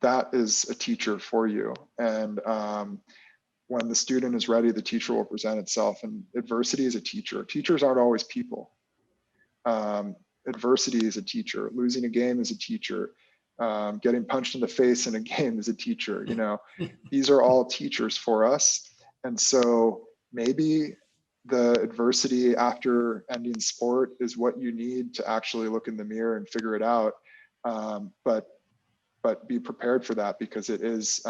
that is a teacher for you. And when the student is ready, the teacher will present itself. And adversity is a teacher. Teachers aren't always people. Adversity is a teacher. Losing a game is a teacher. Getting punched in the face in a game is a teacher. These are all teachers for us. And so maybe the adversity after ending sport is what you need to actually look in the mirror and figure it out. But be prepared for that, because it is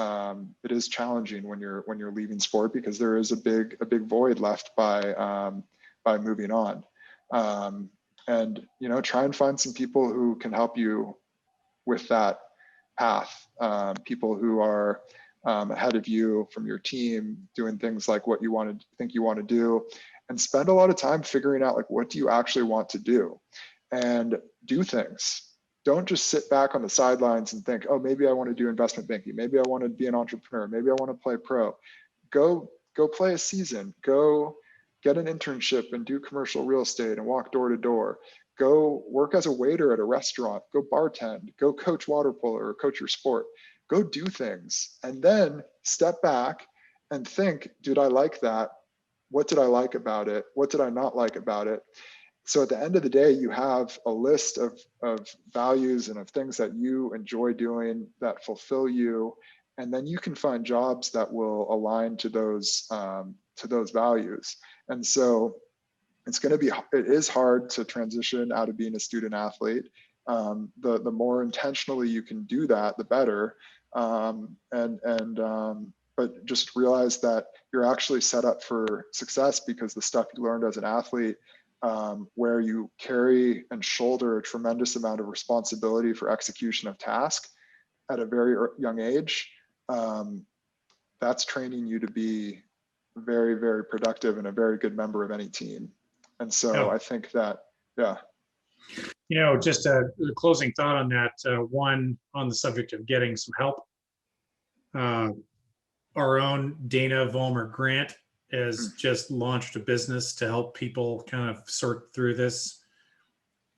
challenging when you're leaving sport, because there is a big void left by moving on. And try and find some people who can help you with that path. People who are ahead of you from your team, doing things like what you want to do, and spend a lot of time figuring out, like, what do you actually want to do, and do things. Don't just sit back on the sidelines and think, oh, maybe I want to do investment banking. Maybe I want to be an entrepreneur. Maybe I want to play pro. Go play a season. Go get an internship and do commercial real estate and walk door to door. Go work as a waiter at a restaurant. Go bartend. Go coach water polo or coach your sport. Go do things, and then step back and think, did I like that? What did I like about it? What did I not like about it? So at the end of the day, you have a list of values and of things that you enjoy doing that fulfill you. And then you can find jobs that will align to those values. And so it is hard to transition out of being a student athlete. The more intentionally you can do that, the better. But just realize that you're actually set up for success, because the stuff you learned as an athlete, where you carry and shoulder a tremendous amount of responsibility for execution of task at a very young age, that's training you to be very, very productive and a very good member of any team. And so I think that, yeah. Just a closing thought on that. One, on the subject of getting some help. Our own Dana Vollmer Grant has just launched a business to help people kind of sort through this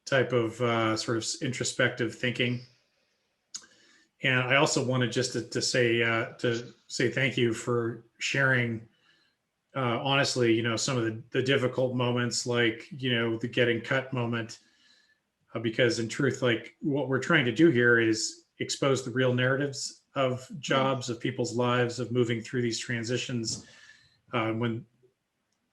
type of sort of introspective thinking. And I also wanted just to say thank you for sharing, honestly, some of the difficult moments, like, the getting cut moment, because in truth, like, what we're trying to do here is expose the real narratives of jobs, of people's lives, of moving through these transitions. When,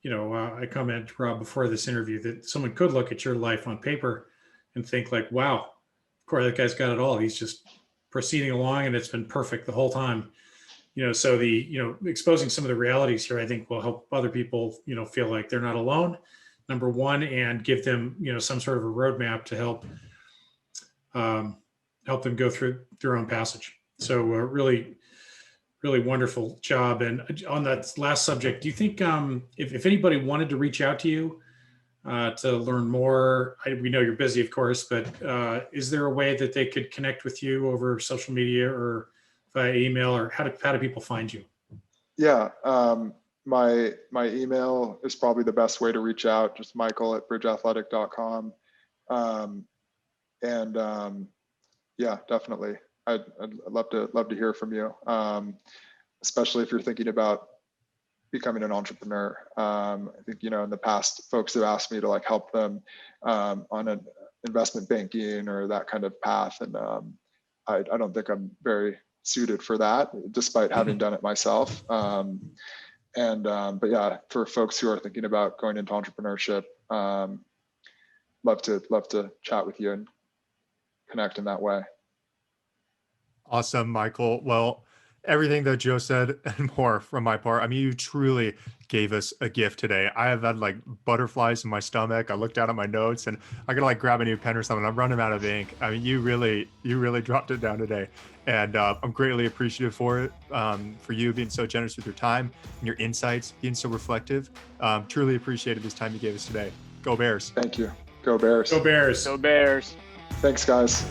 I commented, Rob, before this interview, that someone could look at your life on paper and think, like, wow, of course, that guy's got it all. He's just proceeding along and it's been perfect the whole time. So exposing some of the realities here, I think, will help other people, feel like they're not alone, number one, and give them, some sort of a roadmap to help them go through their own passage. So really, really wonderful job. And on that last subject, do you think if anybody wanted to reach out to you to learn more, we know you're busy, of course, but is there a way that they could connect with you over social media or via email, or how do people find you? Yeah, my email is probably the best way to reach out, just michael@bridgeathletic.com. Yeah, definitely. I'd love to hear from you, especially if you're thinking about becoming an entrepreneur. I think, in the past, folks have asked me to help them on an investment banking or that kind of path. And I don't think I'm very suited for that, despite having done it myself. But yeah, for folks who are thinking about going into entrepreneurship, love to chat with you and connect in that way. Awesome, Michael. Well, everything that Joe said and more from my part. I mean, you truly gave us a gift today. I have had butterflies in my stomach. I looked down at my notes and I gotta grab a new pen or something. I'm running out of ink. I mean, you really dropped it down today. And I'm greatly appreciative for it, for you being so generous with your time and your insights, being so reflective. Truly appreciated this time you gave us today. Go Bears. Thank you. Go Bears. Go Bears. Go Bears. Thanks, guys.